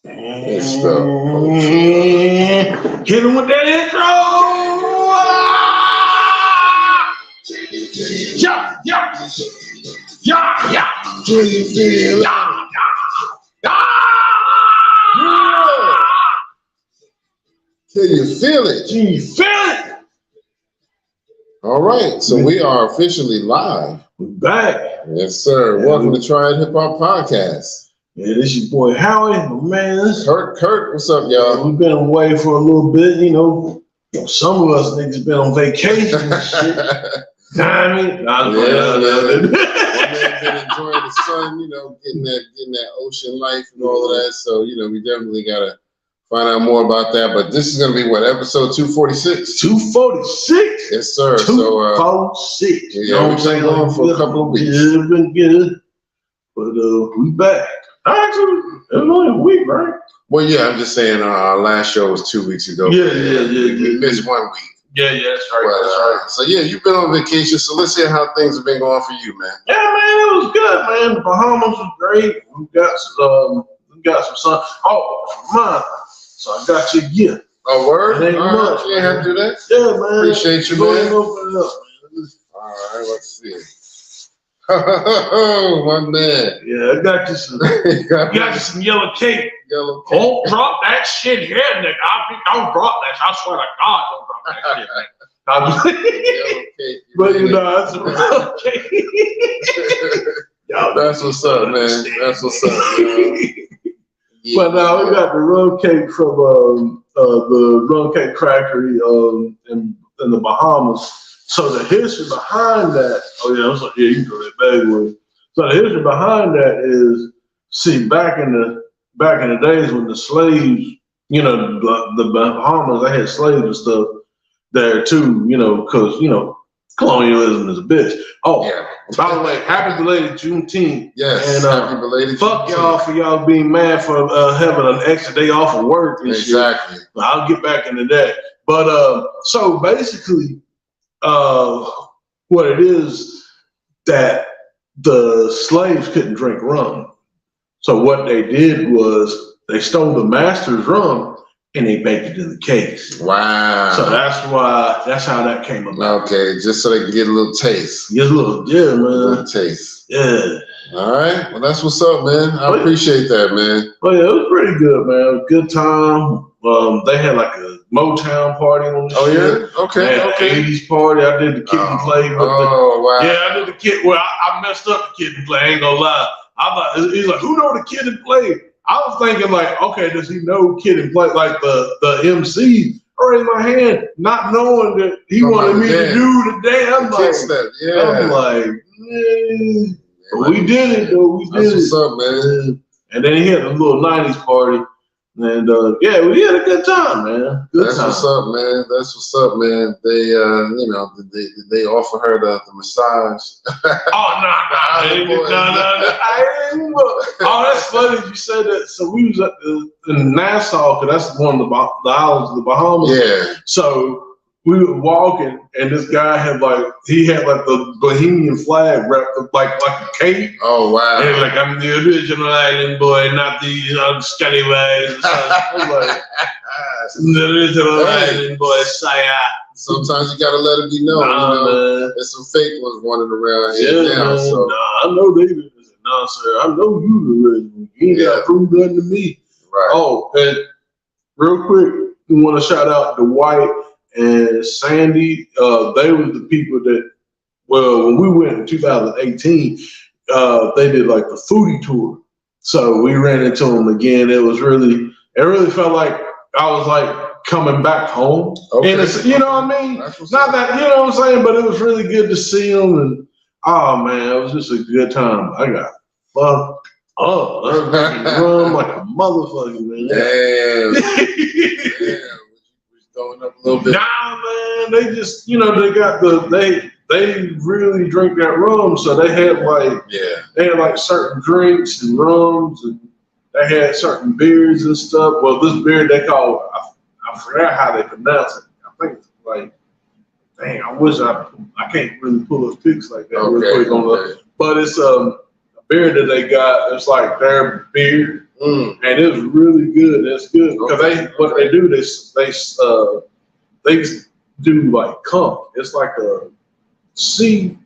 Good stuff. Hit him with that intro. Yeah. Do you feel it? Can you feel it? Can you feel it? All right, so we are officially live. We're back. Yes, sir. Yeah, welcome to Triad Hip Hop Podcast. Yeah, this your boy Howie, man. Kurt, what's up, y'all? We've been away for a little bit, you know. Some of us niggas been on vacation and shit. Been enjoying the sun, you know, getting that ocean life and all of that. So, you know, we definitely gotta find out more about that. But this is gonna be what, episode 246? 246? Yes, sir. 246. Yeah, we've been going for a couple of weeks. Yeah, it's been good. But we back. Actually, it was only a week, right? Well, yeah, I'm just saying our last show was 2 weeks ago. Yeah. We missed 1 week. Yeah, that's right. But, that's right. So yeah, you've been on vacation, so let's hear how things have been going for you, man. Yeah, man, it was good, man. The Bahamas was great. We got some sun. Oh, mine. So I got you a gift. Oh, word? It ain't All much, right, you ain't have to do that? Yeah, man. Appreciate you, Go ahead man. and open it up, man. All right, let's see. Oh, my man. Yeah, I got you some. Got you some yellow cake. Yellow cake. Don't drop that shit here, nigga. Don't drop that. I swear to God, don't drop that shit, man. Yellow cake. But you know, that's some yellow cake. That's what's up, man. That's what's up, man. Yeah, but now we got the rum cake from the rum cake factory in the Bahamas. So the history behind that, you can throw that bag away. So the history behind that is, see, back in the days when the slaves, you know, the Bahamas, they had slaves and stuff there too, you know, because, you know, colonialism is a bitch. Oh, yeah. By the way, happy belated Juneteenth. Yes, and happy belated fuck Juneteenth. y'all for y'all being mad for having an extra day off of work and exactly. shit. I'll get back into that. But so basically, what it is that the slaves couldn't drink rum. So what they did was they stole the master's rum and they baked it in the cakes. Wow. So that's how that came about. Okay, just so they can get a little taste. Just a little, yeah, man. A little taste. Yeah. All right. Well, that's what's up, man. I appreciate that, man. Well, yeah, it was pretty good, man. Good time. They had like a Motown party on the shit. Yeah? Okay. 80s party. I did the kid and play with wow. Yeah, I did the kid. Well, I messed up the kid and play. I ain't gonna lie. I thought he's like, who know the kid and play? I was thinking like, okay, does he know kid and play like the MC? I raised my hand, not knowing that he wanted me to do the damn like. I'm like, we did it though. We did That's what's up, man. And then he had a little 90s party. And yeah, we had a good time, man. That's what's up, man. That's what's up, man. They, you know, they offer her the massage. Oh no! Oh, that's funny you said that. So we was in Nassau, because that's one of the islands of the Bahamas. Yeah. So we were walking, and this guy had the Bohemian flag wrapped up like a cape. Oh wow! And like, I'm the original island boy, not the scallywags. So I was like, the original island boy, Saya. Sometimes you gotta let it be known. There's some fake ones running around here now. So. Nah, I know they did. No, sir, I know you the original. You ain't gotta prove nothing to me. Right. Oh, and real quick, we want to shout out to White and Sandy. They were the people that, well, when we went in 2018, they did like the foodie tour. So we ran into them again. It really felt like I was like coming back home. Okay. And it's, you know what I mean? Not that, you know what I'm saying, but it was really good to see them. And oh man, it was just a good time. I got fucked up. I was run like a motherfucker, man. Damn. Going up a little bit. Nah, man, they just, you know, they got they really drink that rum, so they had like certain drinks and rums, and they had certain beers and stuff. Well, this beer they call, I forgot how they pronounce it. I think it's like, dang, I wish I can't really pull up pics like that real quick on the, but it's a beer that they got. It's like their beer, and it's really good. It's good because what they do they do like conch. It's like a sea.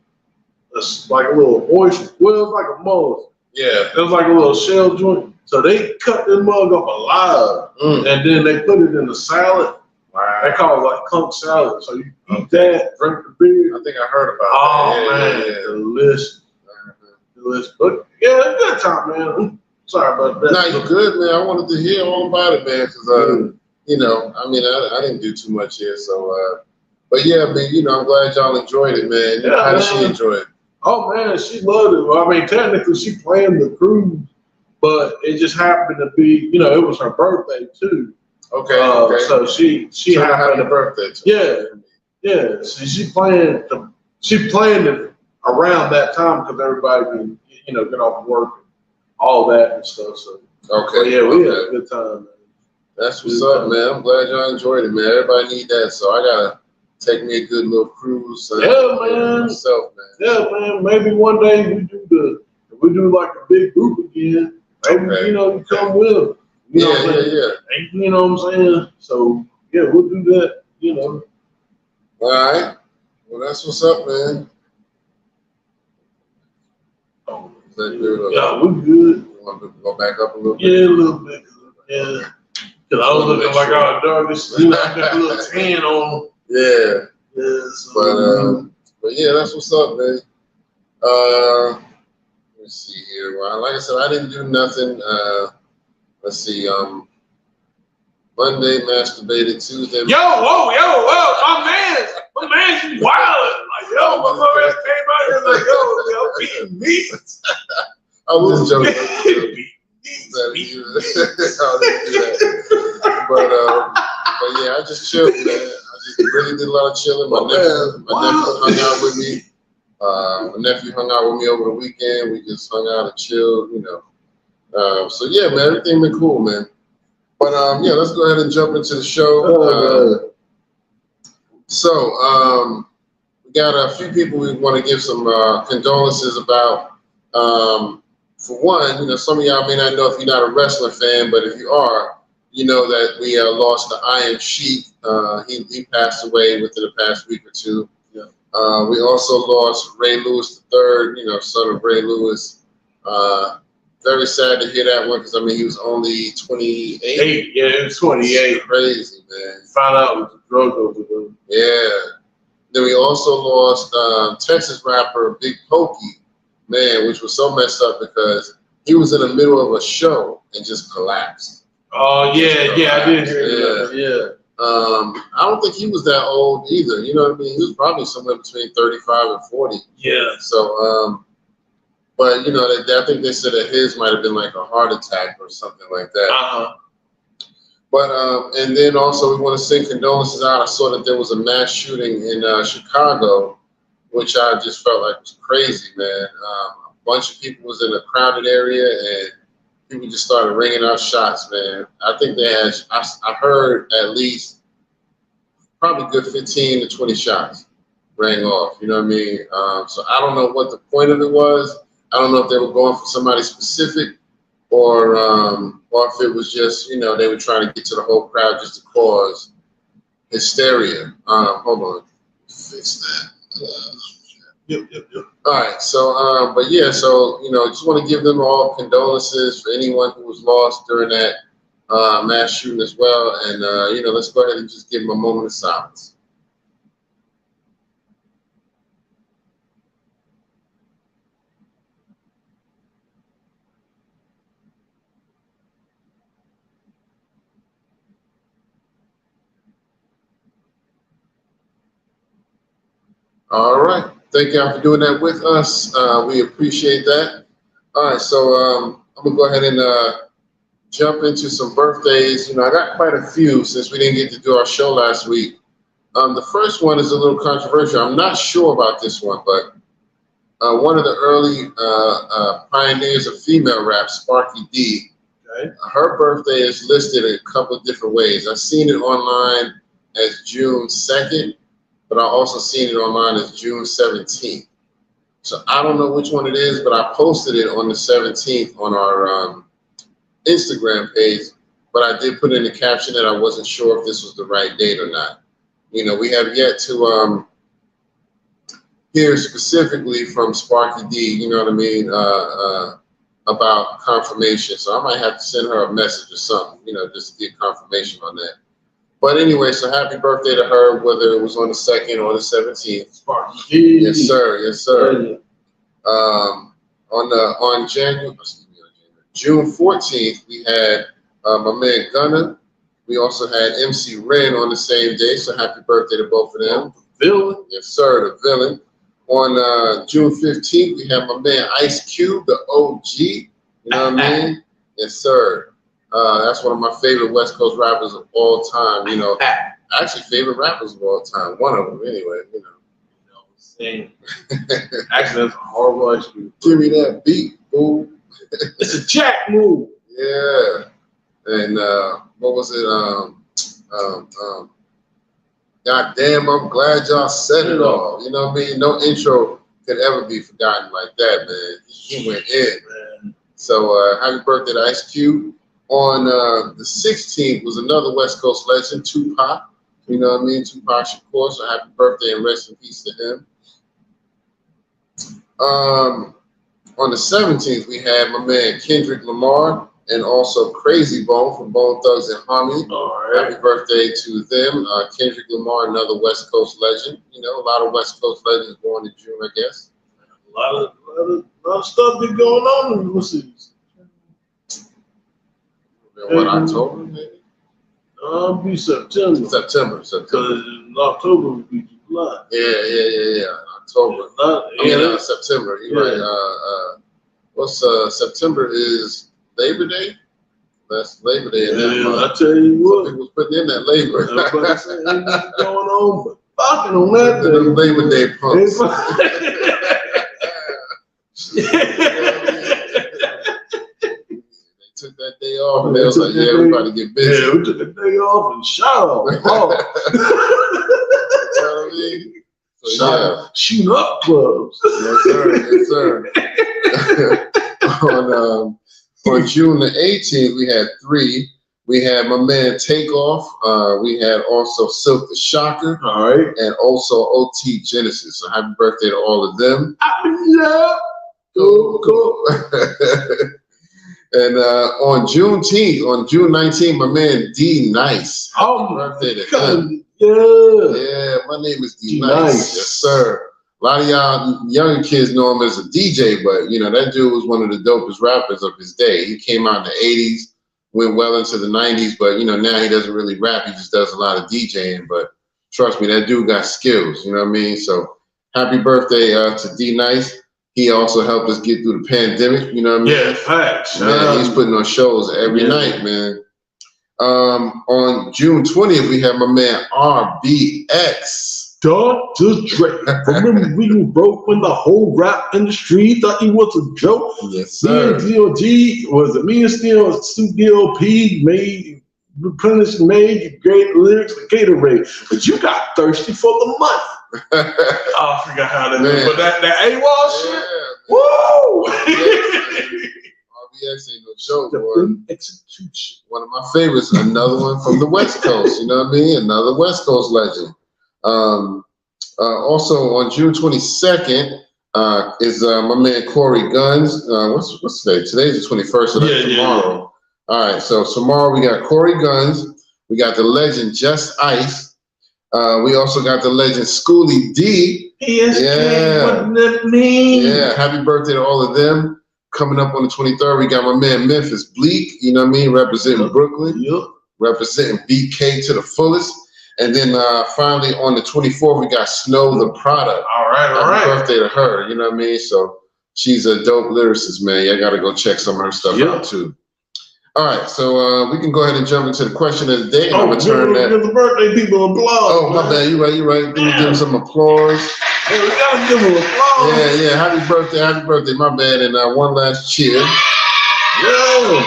It's like a little oyster. Well, it's like a mollusk. Yeah. It's like a little shell joint. So they cut this mug up alive, and then they put it in a salad. Wow. They call it like conch salad. So you eat that, drink the beer. I think I heard about that. Oh, man. Delicious. Delicious. But, yeah, it's a good time, man. Sorry about that. No, you're good, man. I wanted to hear all about it, man, because, you know, I mean, I didn't do too much here, so, but yeah, man, you know, I'm glad y'all enjoyed it, man. Yeah, how did she enjoy it? Oh, man, she loved it. Well, I mean, technically, she planned the cruise, but it just happened to be, you know, it was her birthday, too. Okay, okay. So she so happened happy birthday. Yeah. So she planned it around that time because everybody can, you know, get off work and all that and stuff. So okay, yeah, we had a good time, man. That's what's up, man. I'm glad y'all enjoyed it, man. Everybody need that, so I gotta take me a good little cruise. Man. Myself, man. Yeah, man. Maybe one day we do like a big group again. Maybe you know you come with. You know yeah. You know what I'm saying? So yeah, we'll do that. You know. All right. Well, that's what's up, man. Oh, is that good? Yeah, we're good. You want to go back up a little bit? Yeah, a little bit. Yeah. Cause I was looking like all dark. You know, I got a little tan on. Yeah. Yeah. So, but yeah, that's what's up, man. Let me see here. Well, like I said, I didn't do nothing. Let's see. Monday masturbated. Tuesday. Whoa, my man, you wildin'. Like, yo, my mother ass came out here like, yo, beating meat. I was joking. But yeah, I just chilled, man. I just really did a lot of chilling. My nephew hung out with me. My nephew hung out with me over the weekend. We just hung out and chilled, you know. So yeah, man, everything been cool, man. But yeah, let's go ahead and jump into the show. We got a few people we want to give some condolences about. For one, you know, some of y'all may not know if you're not a wrestling fan, but if you are, you know that we lost the Iron Sheik. He passed away within the past week or two. Yeah. We also lost Ray Lewis III, you know, son of Ray Lewis. Very sad to hear that one because, I mean, he was only 28. Yeah, he was 28. Crazy, man. Found out it was a drug overdose. Yeah. Then we also lost Texas rapper Big Pokey, man, which was so messed up because he was in the middle of a show and just collapsed. Oh, yeah, I did hear that. Yeah. I don't think he was that old either. You know what I mean? He was probably somewhere between 35 and 40. Yeah. So, but you know, I think they said that his might have been like a heart attack or something like that. Uh-huh. But and then also we want to send condolences out. I saw that there was a mass shooting in Chicago, which I just felt like was crazy, man. A bunch of people was in a crowded area and people just started ringing out shots, man. I think they had, I heard at least probably good 15 to 20 shots rang off, you know what I mean? So I don't know what the point of it was. I don't know if they were going for somebody specific or if it was just, you know, they were trying to get to the whole crowd just to cause hysteria. Hold on. Fix that. Yep. All right. So, but yeah, so, you know, just want to give them all condolences for anyone who was lost during that mass shooting as well. And, you know, let's go ahead and just give them a moment of silence. All right. Thank y'all for doing that with us. We appreciate that. All right. So I'm going to go ahead and jump into some birthdays. You know, I got quite a few since we didn't get to do our show last week. The first one is a little controversial. I'm not sure about this one, but one of the early pioneers of female rap, Sparky D, okay, her birthday is listed in a couple of different ways. I've seen it online as June 2nd. But I also seen it online as June 17th. So I don't know which one it is, but I posted it on the 17th on our Instagram page. But I did put in the caption that I wasn't sure if this was the right date or not. You know, we have yet to hear specifically from Sparky D, you know what I mean, about confirmation. So I might have to send her a message or something, you know, just to get confirmation on that. But anyway, so happy birthday to her, whether it was on the 2nd or the 17th. Sparky D. Yes, sir. Yes, sir. Yeah. On June 14th, we had my man Gunna. We also had MC Ren on the same day, so happy birthday to both of them. The Villain. Yes, sir, the Villain. On June 15th, we have my man Ice Cube, the OG. You know what I mean? Yes, sir. That's one of my favorite West Coast rappers of all time. You know, actually favorite rappers of all time. One of them, anyway. You know. Same. Actually, that's a horrible Ice Cube. Give me that beat, boo. It's a jack move. Yeah. And what was it? God damn, I'm glad y'all said it all. You know what I mean? No intro could ever be forgotten like that, man. He went in, man. So happy birthday to Ice Cube. On the 16th was another West Coast legend, Tupac. You know what I mean? Tupac Shakur. So happy birthday and rest in peace to him. On the 17th, we had my man Kendrick Lamar and also Crazy Bone from Bone Thugs and Harmony. All right. Happy birthday to them. Kendrick Lamar, another West Coast legend. You know, a lot of West Coast legends born in June, I guess. A lot of stuff been going on in the season. What, October, maybe? Be September. Because in October would be July. Yeah. October. September. You're right. What's September is Labor Day? That's Labor Day. I tell you what. Some people was putting in that labor. Everybody saying ain't nothing going on, but fucking on that day. The Labor Day punks. Took that day off and they was like, yeah, we about to get busy. Yeah, we took the day off and shot off. You know what I mean? So, shoot up clubs. Yes, sir. On June the 18th, we had 3. We had my man Takeoff. We had also Silk the Shocker. All right. And also OT Genesis. So happy birthday to all of them. Yeah. Cool. And on June 19th, my man D Nice. Happy birthday to him. Yeah, my name is D Nice. Yes, sir. A lot of y'all younger kids know him as a DJ, but you know that dude was one of the dopest rappers of his day. He came out in the 80s, went well into the 90s, but you know now he doesn't really rap. He just does a lot of DJing. But trust me, that dude got skills. You know what I mean? So happy birthday to D Nice. He also helped us get through the pandemic, you know what I mean? Yeah, facts. Man, he's putting on shows every night, man. On June 20th, we have my man RBX. Dr. Dre. Remember we were broke when the whole rap industry thought he was a joke? Yes, sir. Me and DLP made great lyrics for Gatorade, but you got thirsty for the money. I forgot how that is, but that AWOL shit, woo! RBX ain't no joke, boy. Execution. One of my favorites, another one from the West Coast, you know what I mean? Another West Coast legend. Also on June 22nd is my man Corey Guns. What's today? Today's the 21st, so that's tomorrow. Yeah. All right, so tomorrow we got Corey Guns. We got the legend Just Ice. We also got the legend Schoolie D. What that mean? Yeah, happy birthday to all of them. Coming up on the 23rd, we got my man Memphis Bleak, you know what I mean, representing Brooklyn, representing BK to the fullest. And then finally on the 24th, we got Snow the Product. All right. Happy birthday to her, you know what I mean? So she's a dope lyricist, man. Y'all got to go check some of her stuff out too. All right, so we can go ahead and jump into the question of the day. I'm gonna turn that. Give the birthday people applause. Oh, my bad. You right. Let me give them some applause. Hey, we gotta give them applause. Yeah. Happy birthday. My bad. And one last cheer. Yeah.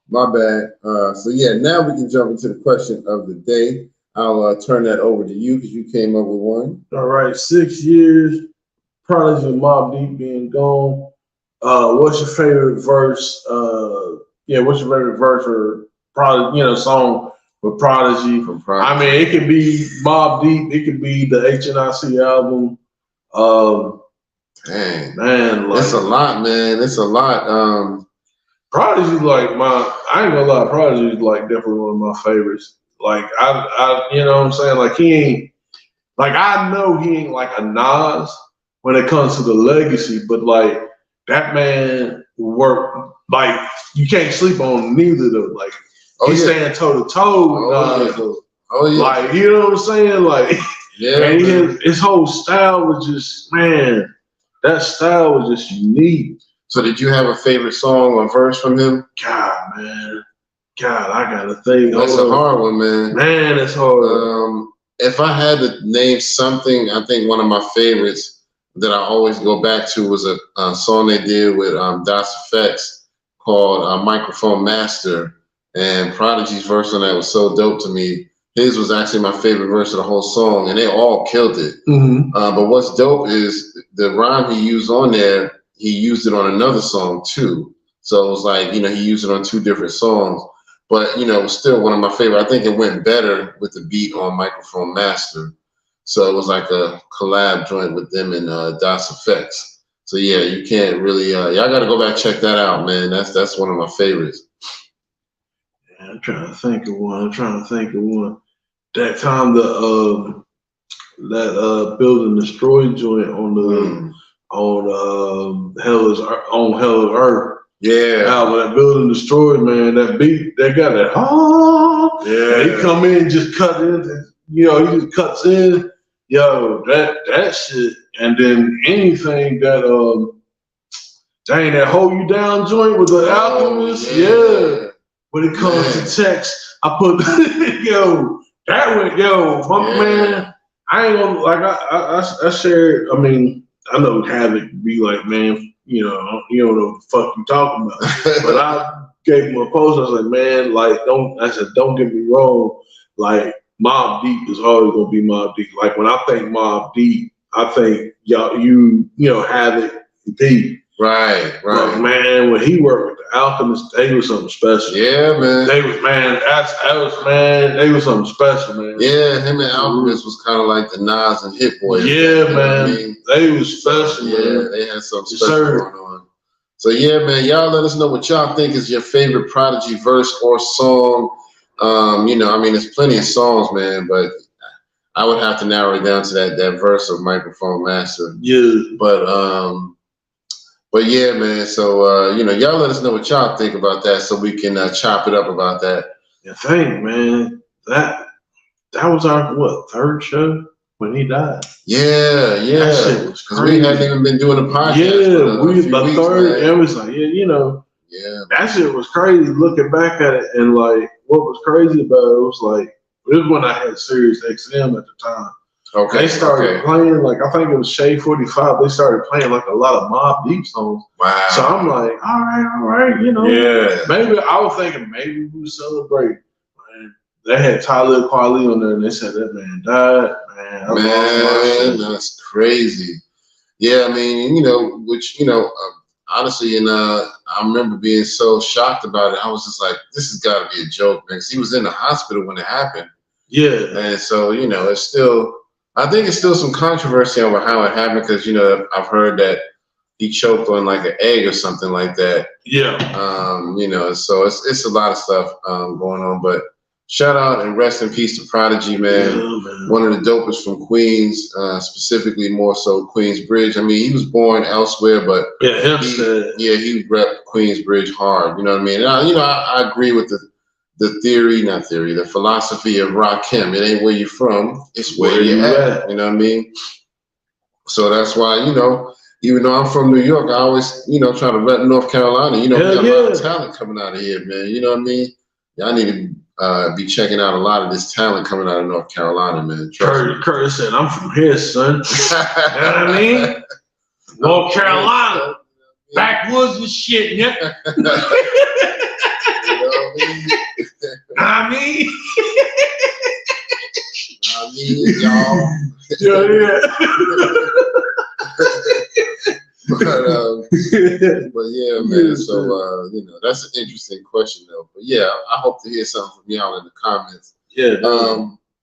My bad. So yeah, now we can jump into the question of the day. I'll turn that over to you because you came up with one. All right, 6 years Prodigy and Mobb Deep being gone, what's your favorite verse? What's your favorite verse or Prodigy? Song with Prodigy. From Prodigy. I mean, it could be Mobb Deep. It could be the HNIC album. Dang, man, like, it's a lot, man. It's a lot. Prodigy's like I ain't gonna lie, Prodigy's like definitely one of my favorites. Like I you know what I'm saying? Like he ain't like I know he ain't like a Nas when it comes to the legacy, but like that man work like you can't sleep on neither of them. Like he's standing toe to toe with Nas. Oh yeah. Like, you know what I'm saying? Like yeah, his whole style was just that style was just unique. So did you have a favorite song or verse from him? God, man. God, I gotta think. That's a hard one, man. Man, it's hard. If I had to name something, I think one of my favorites that I always go back to was a song they did with Das Effects called Microphone Master. And Prodigy's verse on that was so dope to me. His was actually my favorite verse of the whole song, and they all killed it. Mm-hmm. But what's dope is the rhyme he used on there, he used it on another song too. So it was like, he used it on two different songs. But, it was still one of my favorite. I think it went better with the beat on Microphone Master. So it was like a collab joint with them and Das Effects. So yeah, you can't really, y'all got to go back and check that out, man. That's one of my favorites. Yeah, I'm trying to think of one. That time that Build and Destroy joint on Hell is Earth. Yeah. Album, that Build and Destroy, man, that beat, they got that he come in, just cut in, he just cuts in. Yo, that shit. And then anything that that Hold You Down joint with the Alchemist, when it comes to text, I put man, I ain't gonna like I shared. I mean, I know Havoc be like, man, you don't know what the fuck you talking about. But I gave him a post. I was like, man, like don't get me wrong. Like Mobb Deep is always gonna be Mobb Deep. Like when I think Mobb Deep, I think Havoc Deep. Right. But man, when he worked with the Alchemist, they was something special. Yeah, man. They was something special, man. Yeah, him and Alchemist was kind of like the Nas and Hit Boy. Yeah, man. They was special, man. They had something special going on. So yeah, man, y'all let us know what y'all think is your favorite Prodigy verse or song. There's plenty of songs, man, but I would have to narrow it down to that verse of Microphone Master. Yeah. But yeah, man. So y'all let us know what y'all think about that, so we can chop it up about that. The thing, man, that was our third show when he died. Yeah. That shit was crazy. We hadn't even been doing a podcast. Yeah, we was the third, and it was like, that shit was crazy. Looking back at it, and like, what was crazy about it was like, it was when I had Sirius XM at the time. Okay. They started playing, like, I think it was Shade 45. They started playing like a lot of Mobb Deep songs. Wow. So I'm like, all right, Yeah. Maybe I was thinking maybe we would celebrate. Man, they had Talib Kweli on there, and they said that man died. Man, that's crazy. Yeah, I mean, honestly, and I remember being so shocked about it. I was just like, this has got to be a joke, man, because he was in the hospital when it happened. Yeah. And so, it's still, I think it's still some controversy over how it happened, because, I've heard that he choked on like an egg or something like that. Yeah. So it's a lot of stuff going on, but shout out and rest in peace to Prodigy, man. Yeah, man. One of the dopest from Queens, specifically more so Queensbridge. I mean, he was born elsewhere, but he repped Queensbridge hard. You know what I mean? And I agree with the philosophy of Rakim. It ain't where you're from, it's where you're at. You know what I mean? So that's why, even though I'm from New York, I always, try to rep North Carolina. We got a lot of talent coming out of here, man. You know what I mean? Y'all need to be checking out a lot of this talent coming out of North Carolina, man. Curtis said, I'm from here, son. You know what I mean? North Carolina. Backwoods and shit, yeah. I mean, y'all. Yeah. But yeah, man. So that's an interesting question though. But yeah, I hope to hear something from y'all in the comments. Yeah.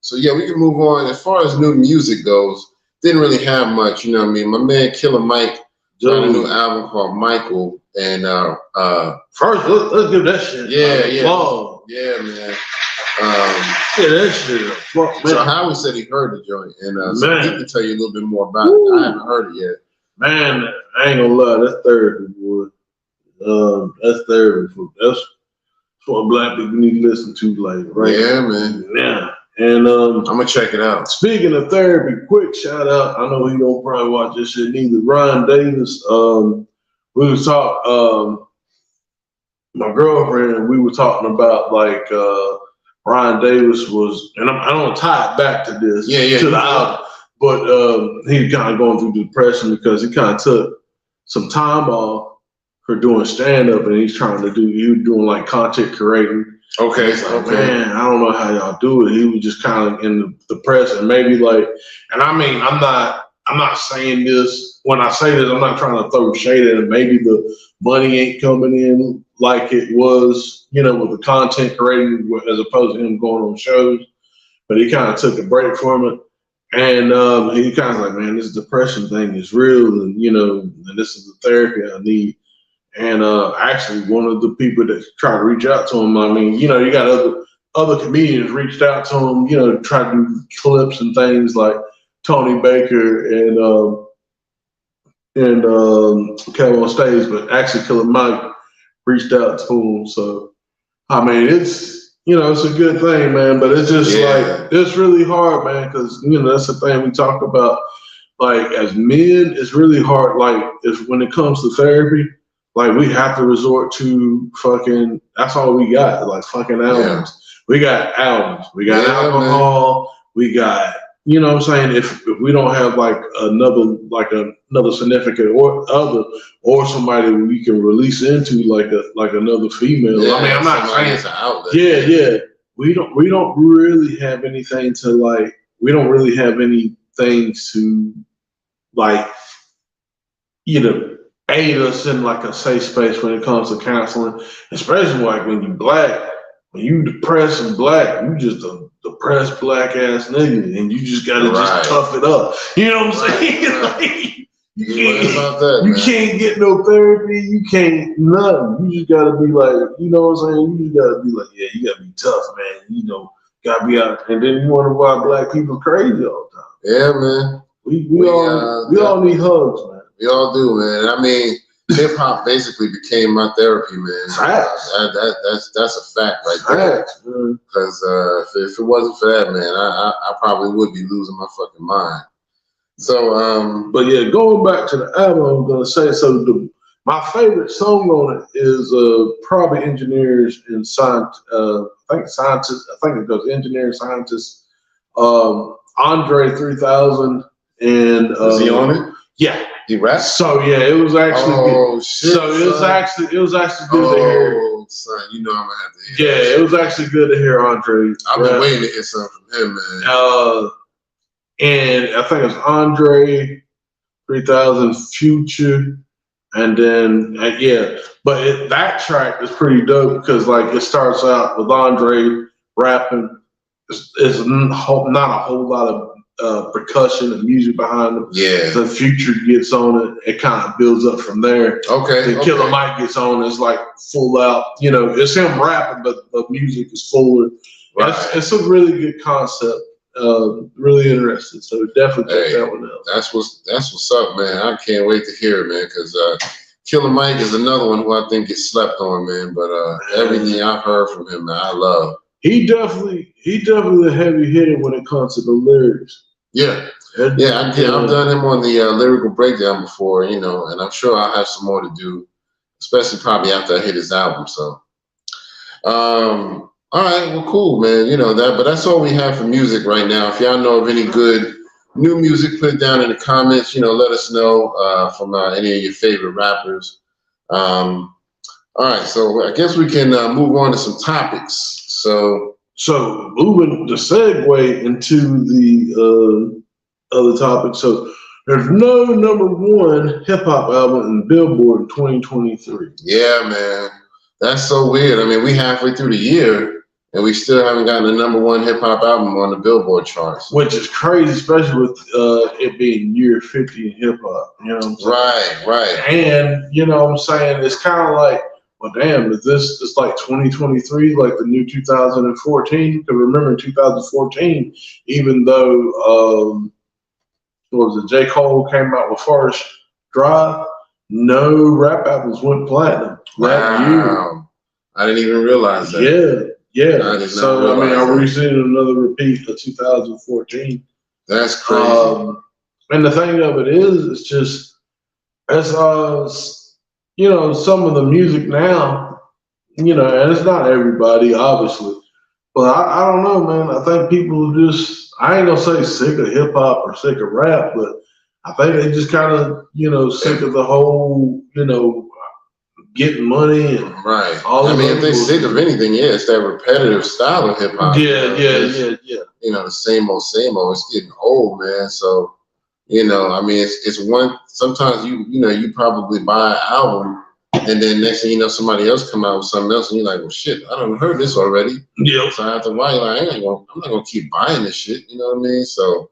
So yeah, we can move on. As far as new music goes, didn't really have much. You know what I mean? My man Killer Mike got a new album called Michael, and first let's give that shit. Yeah. Love. Yeah, man. That shit. Fuck, man. So Howie said he heard the joint, and so he can tell you a little bit more about it. I haven't heard it yet. Man, I ain't gonna lie, that's therapy, boy. That's therapy. That's what black people need to listen to, like, right? Yeah, man. Yeah. And I'm gonna check it out. Speaking of therapy, quick shout out. I know he don't probably watch this shit neither. Ryan Davis. We was talking. My girlfriend. We were talking about like Ryan Davis was, and I don't tie it back to this. To the album, but he kind of going through depression because he kind of took some time off for doing stand up, and he was doing like content creating. Okay. Like, man, I don't know how y'all do it. He was just kind of in the press, and maybe like, and I mean, I'm not saying this. When I say this, I'm not trying to throw shade at it. Maybe the money ain't coming in like it was, with the content creating as opposed to him going on shows. But he kind of took a break from it, and he kind of like, man, this depression thing is real, and and this is the therapy I need. And actually, one of the people that tried to reach out to him, I mean, you got other comedians reached out to him, to try to do clips and things like Tony Baker and Kevin on Stage, but actually Killer Mike reached out to him. So, I mean, it's it's a good thing, man. But it's just like it's really hard, man, because that's the thing we talk about. Like as men, it's really hard. Like when it comes to therapy. Like we have to resort to fucking. That's all we got. Like fucking albums. Yeah. We got albums. We got alcohol. Man. We got. You know what I'm saying? If we don't have like another significant or other or somebody we can release into like another female. Yeah, I mean, I'm not saying it's an outlet. Yeah. We don't really have anything to like. We don't really have anything to like. Aid us in like a safe space when it comes to counseling, especially like when you black, when you depressed and black, you just a depressed black ass nigga, and you just gotta just tough it up. You know what I'm saying? Like, you can't get no therapy, you can't nothing. You just gotta be like, you know what I'm saying? You just gotta be like, yeah, you gotta be tough, man. Gotta be out. And then you wonder why black people crazy all the time. Yeah, man. We all need hugs, man. We all do, man. I mean, hip hop basically became my therapy, man. Facts. That's a fact right there. Because if it wasn't for that, man, I probably would be losing my fucking mind. So, but yeah, going back to the album, I'm gonna say my favorite song on it is probably Engineers and Scientists. I think it goes Engineers, Scientists. Andre 3000 and is he on it? Yeah. He raps? So yeah, it was actually good. Shit, so it was actually good to hear. Oh, son, I'm gonna have to hear that. It was actually good to hear Andre. I've been waiting to hear something from him, man. And I think it's Andre 3000 Future, and then but that track is pretty dope because like it starts out with Andre rapping. It's not a whole lot of percussion and music behind them. Yeah. The Future gets on it. It kind of builds up from there. Okay. The Killer Mike gets on. It's like full out. It's him rapping, but the music is fuller. Right. It's a really good concept. Really interesting. So definitely check that one out. That's what's up, man. I can't wait to hear it, man. Because Killer Mike is another one who I think gets slept on, man. But everything I've heard from him, man, I love. He definitely a heavy hitter when it comes to the lyrics. Yeah. I've done him on the lyrical breakdown before, and I'm sure I'll have some more to do, especially probably after I hit his album. So, all right, well, cool, man. But that's all we have for music right now. If y'all know of any good new music, put it down in the comments. Let us know from any of your favorite rappers. All right, so I guess we can move on to some topics. So moving the segue into the other topic. So There's no number one hip hop album in Billboard in 2023. Yeah, man. That's so weird. I mean, we halfway through the year and we still haven't gotten the number one hip hop album on the Billboard charts. Which is crazy, especially with it being year 50 in hip hop. You know what I'm saying? Right. And, you know what I'm saying? It's kind of like, well, damn, is this just like 2023, like the new 2014? Because remember in 2014, even though, what was it, J. Cole came out with Forest Drive, no rap albums went platinum that year. I didn't even realize that. Yeah. So, I mean, I recently another repeat of 2014. That's crazy. And the thing of it is, it's just, you know, some of the music now, you know, and it's not everybody, obviously, but I don't know, man. I think people are just, I ain't gonna say sick of hip hop or sick of rap, but I think they just kind of, you know, sick of the whole, you know, getting money and right. all. I mean, if they're sick of anything, yeah, it's that repetitive style of hip hop. Yeah. You know, the same old. It's getting old, man. So, you know, I mean, it's one. Sometimes you probably buy an album, and then next thing you know, somebody else come out with something else, and you're like, well, shit, I done heard this already. Yeah. So after a while, you're like, I'm not gonna keep buying this shit. You know what I mean? So,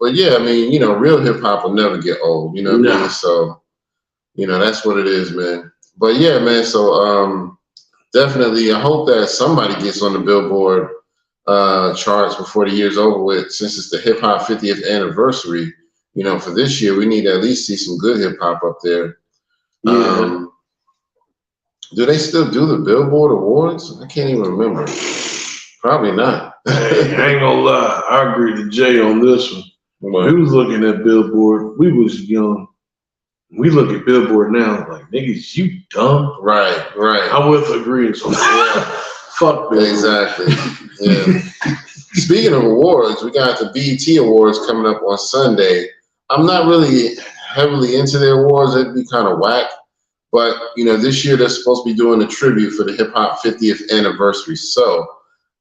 but yeah, I mean, you know, real hip hop will never get old. You know what I mean? So, you know, that's what it is, man. But yeah, man. So, definitely, I hope that somebody gets on the Billboard charts before the year's over with, since it's the hip hop 50th anniversary. You know, for this year, we need to at least see some good hip hop up there. Yeah. Do they still do the Billboard Awards? I can't even remember. Probably not. Hey, I ain't gonna lie, I agree with Jay on this one. When we was looking at Billboard, we was young. We look at Billboard now, like, niggas, you dumb. Right. I'm with agreeing. So fuck Billboard. Exactly. Yeah. Speaking of awards, we got the BET Awards coming up on Sunday. I'm not really heavily into the awards. It'd be kind of whack. But, you know, this year they're supposed to be doing a tribute for the hip hop 50th anniversary. So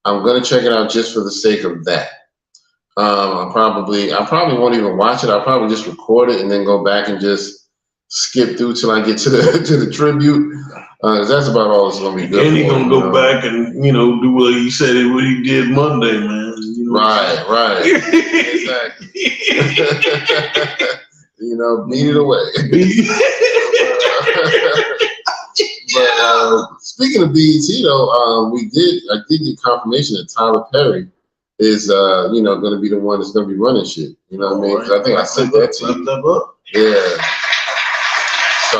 I'm going to check it out just for the sake of that. I probably won't even watch it. I'll probably just record it and then go back and just skip through till I get to the tribute. That's about all it's going to be good. And he's going to go back and, you know, do what he said, what he did Monday, man. You know right. Exactly. You know, beat it away. But speaking of BET, though, I did get confirmation that Tyler Perry is, you know, going to be the one that's going to be running shit. You know what I mean? Because I think I sent that to you. Yeah. So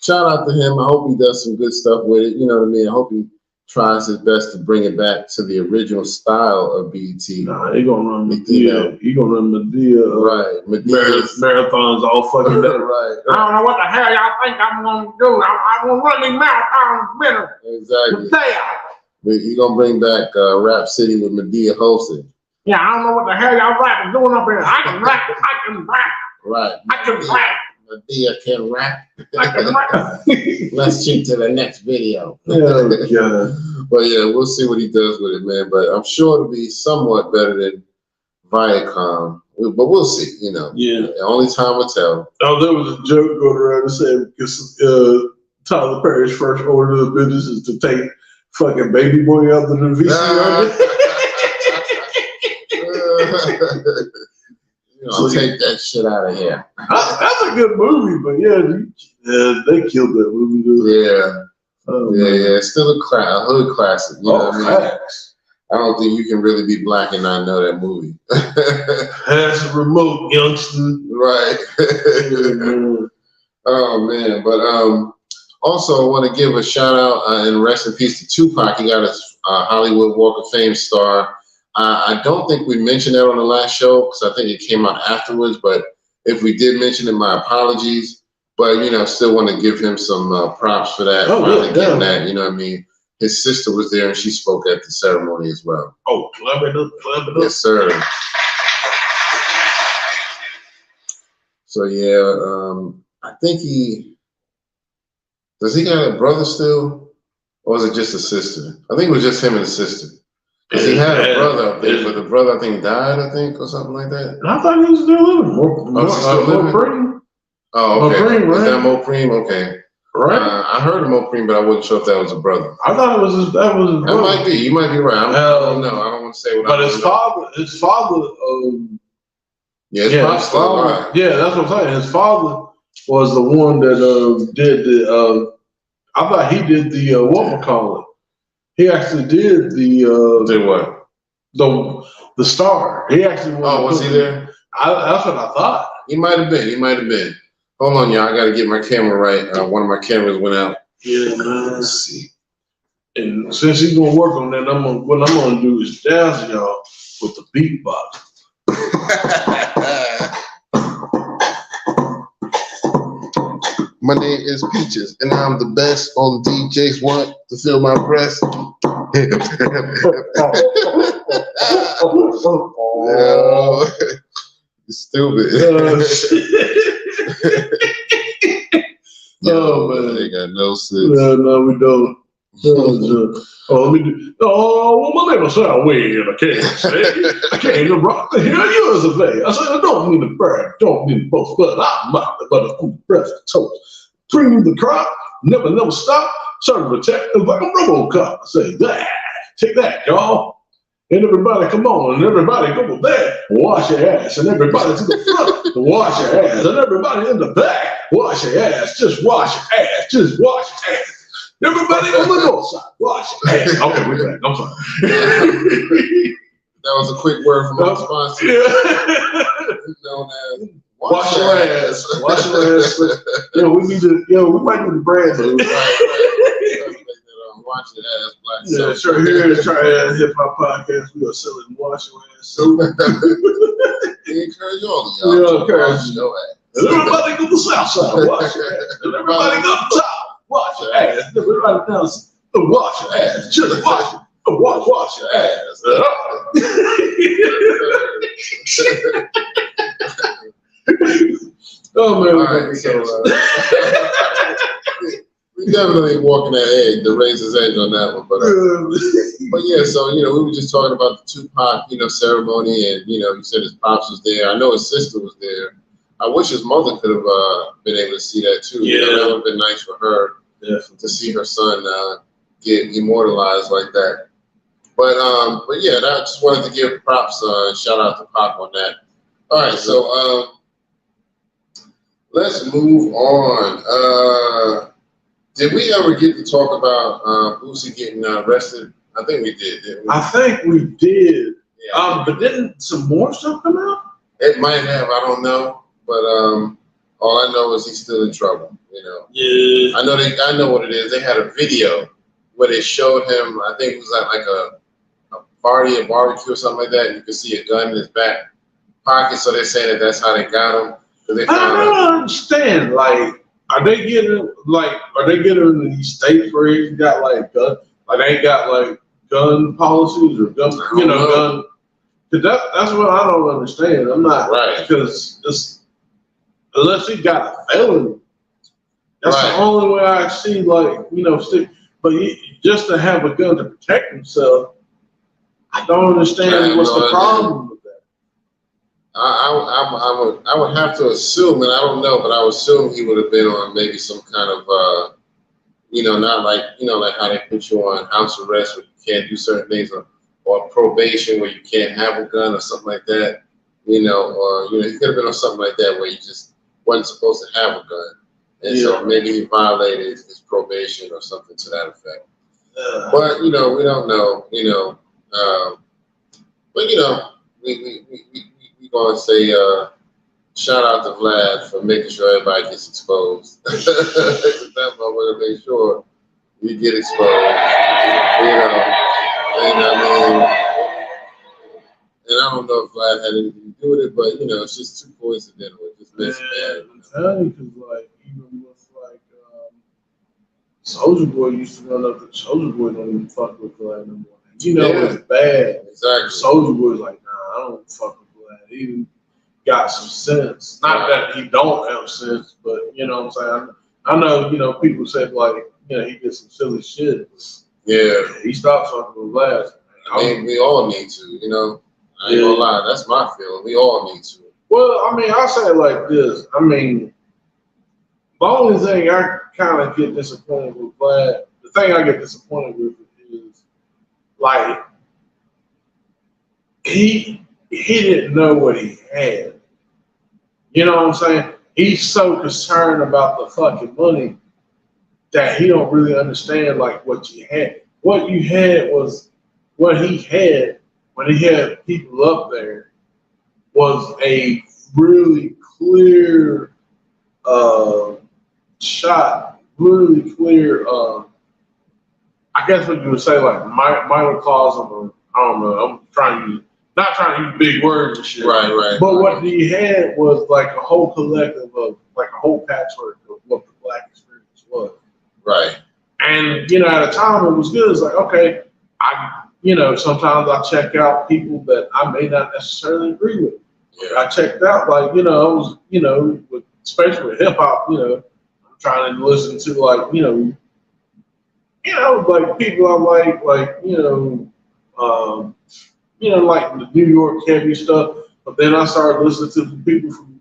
shout out to him. I hope he does some good stuff with it. You know what I mean? I hope he tries his best to bring it back to the original style of BET. Nah, he gonna run Medea. He gonna run Medea. Right. Marathons all fucking day. Right. I don't know what the hell y'all think I'm gonna do. I'm gonna run these marathons better. Exactly. Medea. He gonna bring back Rap City with Medea hosting. Yeah, I don't know what the hell y'all rappers doing up here. I can rap. Right. I can rap. Medea can rap. I can rap. Let's check to the next video. Oh, God. But yeah, we'll see what he does with it, man. But I'm sure it'll be somewhat better than Viacom. But we'll see, you know. Yeah. Only time will tell. Oh, there was a joke going around that said because Tyler Perry's first order of business is to take fucking Baby Boy out of the VCR. I'll take that shit out of here. That's a good movie, but yeah, they killed that movie. Dude. Yeah. Yeah. It's still a hood classic. You know what I mean? I don't think you can really be black and not know that movie. Has a remote, youngster. Right. Oh man, but also I want to give a shout out and rest in peace to Tupac. He got his Hollywood Walk of Fame star. I don't think we mentioned that on the last show because I think it came out afterwards. But if we did mention it, my apologies. But you know, still want to give him some props for that. Getting that, you know what I mean? His sister was there and she spoke at the ceremony as well. Oh, club it up. Yes, sir. So yeah, I think does he got a brother still, or is it just a sister? I think it was just him and his sister. Cause he had a brother up there, but the brother I think died, or something like that. And I thought he was still living. Mo Oh, okay. Preem, right? Is that Mo Preem? Okay. Right. I heard of Mo Preem, but I wasn't sure if that was a brother. I thought it was his brother. That might be. You might be right. I don't know. I don't want to say what. But his father. Yeah, his father. Yeah, that's what I'm saying. His father was the one that did the. I thought he did the whatchamacallit. He actually did the. Did what? The star. He actually. Was he there? That's what I thought. He might have been. Hold on, y'all. I got to get my camera right. One of my cameras went out. Yeah, man. Let's see. And since he's gonna work on that, what I'm gonna do is dazzle y'all with the beatbox. My name is Peaches, and I'm the best. All the DJs want to feel my breast. You're stupid. No, man. They got no sense. No, we don't. My name is Soundwave, and I can't say. I can't even rock the hell yours of day. I said, I don't mean to brag, don't mean to boast, but I'm not but a breast toast. Bring the crop, never stop. Serve the tech like a RoboCop. I say that. Take that, y'all. And everybody, come on, and everybody go there, wash your ass, and everybody to the front, wash your ass, and everybody in the back, wash your ass, just wash your ass, just wash your ass. Everybody on the north side, wash your ass. Okay, we're back. I'm sorry. That was a quick word from our sponsor. Known as wash your ass. Wash your ass. We might need to brand those. Wash your ass, black. Yeah, sure. Here is Triad Hip Hop Podcast. We are selling wash your ass soap. We encourage all of y'all. Wash your ass. And everybody go to the south side, wash your ass. And everybody go to the top, wash your ass. And everybody down, wash your ass. Just wash it. Wash your ass. Oh man, we definitely walking that egg, the razor's edge on that one, but yeah. So we were just talking about the Tupac, ceremony, and you said his pops was there. I know his sister was there. I wish his mother could have been able to see that too. Yeah, that would have been nice for her to see her son get immortalized like that. But yeah, I just wanted to give props, shout out to Pop on that. All right, so let's move on. Did we ever get to talk about Boosie getting arrested? I think we did, didn't we? I think we did. Yeah. But didn't some more stuff come out? It might have, I don't know. But all I know is he's still in trouble, Yeah. I know what it is. They had a video where they showed him, I think it was at like a party, a barbecue or something like that, and you could see a gun in his back pocket, so they're saying that that's how they got him. I don't understand, are they getting these states where he's got gun, they ain't got gun policies or gun, gun? That's what I don't understand. I'm not right because unless he got a felony, that's right. The only way I see but just to have a gun to protect himself, I don't understand what's the problem with that. I would have to assume, and I don't know, but I would assume he would have been on maybe some kind of, not like how they put you on house arrest where you can't do certain things, or probation where you can't have a gun or something like that, or he could have been on something like that where you just wasn't supposed to have a gun, and so maybe he violated his probation or something to that effect. But we don't know, we gonna say shout out to Vlad for making sure everybody gets exposed. That one want to make sure we get exposed, and I don't know if Vlad had anything to do with it, but it's just too coincidental. It just makes it bad. I'm telling you, because even with Soulja Boy used to run up. Soulja Boy don't even fuck with Vlad no more. It's bad. Exactly. Soulja Boy's nah, I don't fuck with Vlad. He even got some sense. Not that he don't have sense, but what I'm saying. I know people say he gets some silly shit. Yeah. He stopped fucking with Vlad. I mean, we all need to, you know. I ain't gonna lie, that's my feeling. We all need to. Well, I mean, I'll say it like this. I mean, the only thing I kind of get disappointed with Vlad, the thing I get disappointed with is like he didn't know what he had. You know what I'm saying? He's so concerned about the fucking money that he don't really understand like what you had. What you had was what he had when he had people up there was a really clear shot, really clear. I guess what you would say like microcosm, or I don't know. I'm not trying to use big words and shit. Right. But what he had was like a whole collective of like a whole patchwork of what the black experience was. Right. And you know, at a time it was good. It's like, okay, sometimes I check out people that I may not necessarily agree with. Yeah. I checked out like, especially with hip hop, I'm trying to listen to like, like people I like like the New York heavy stuff. But then I started listening to the people from,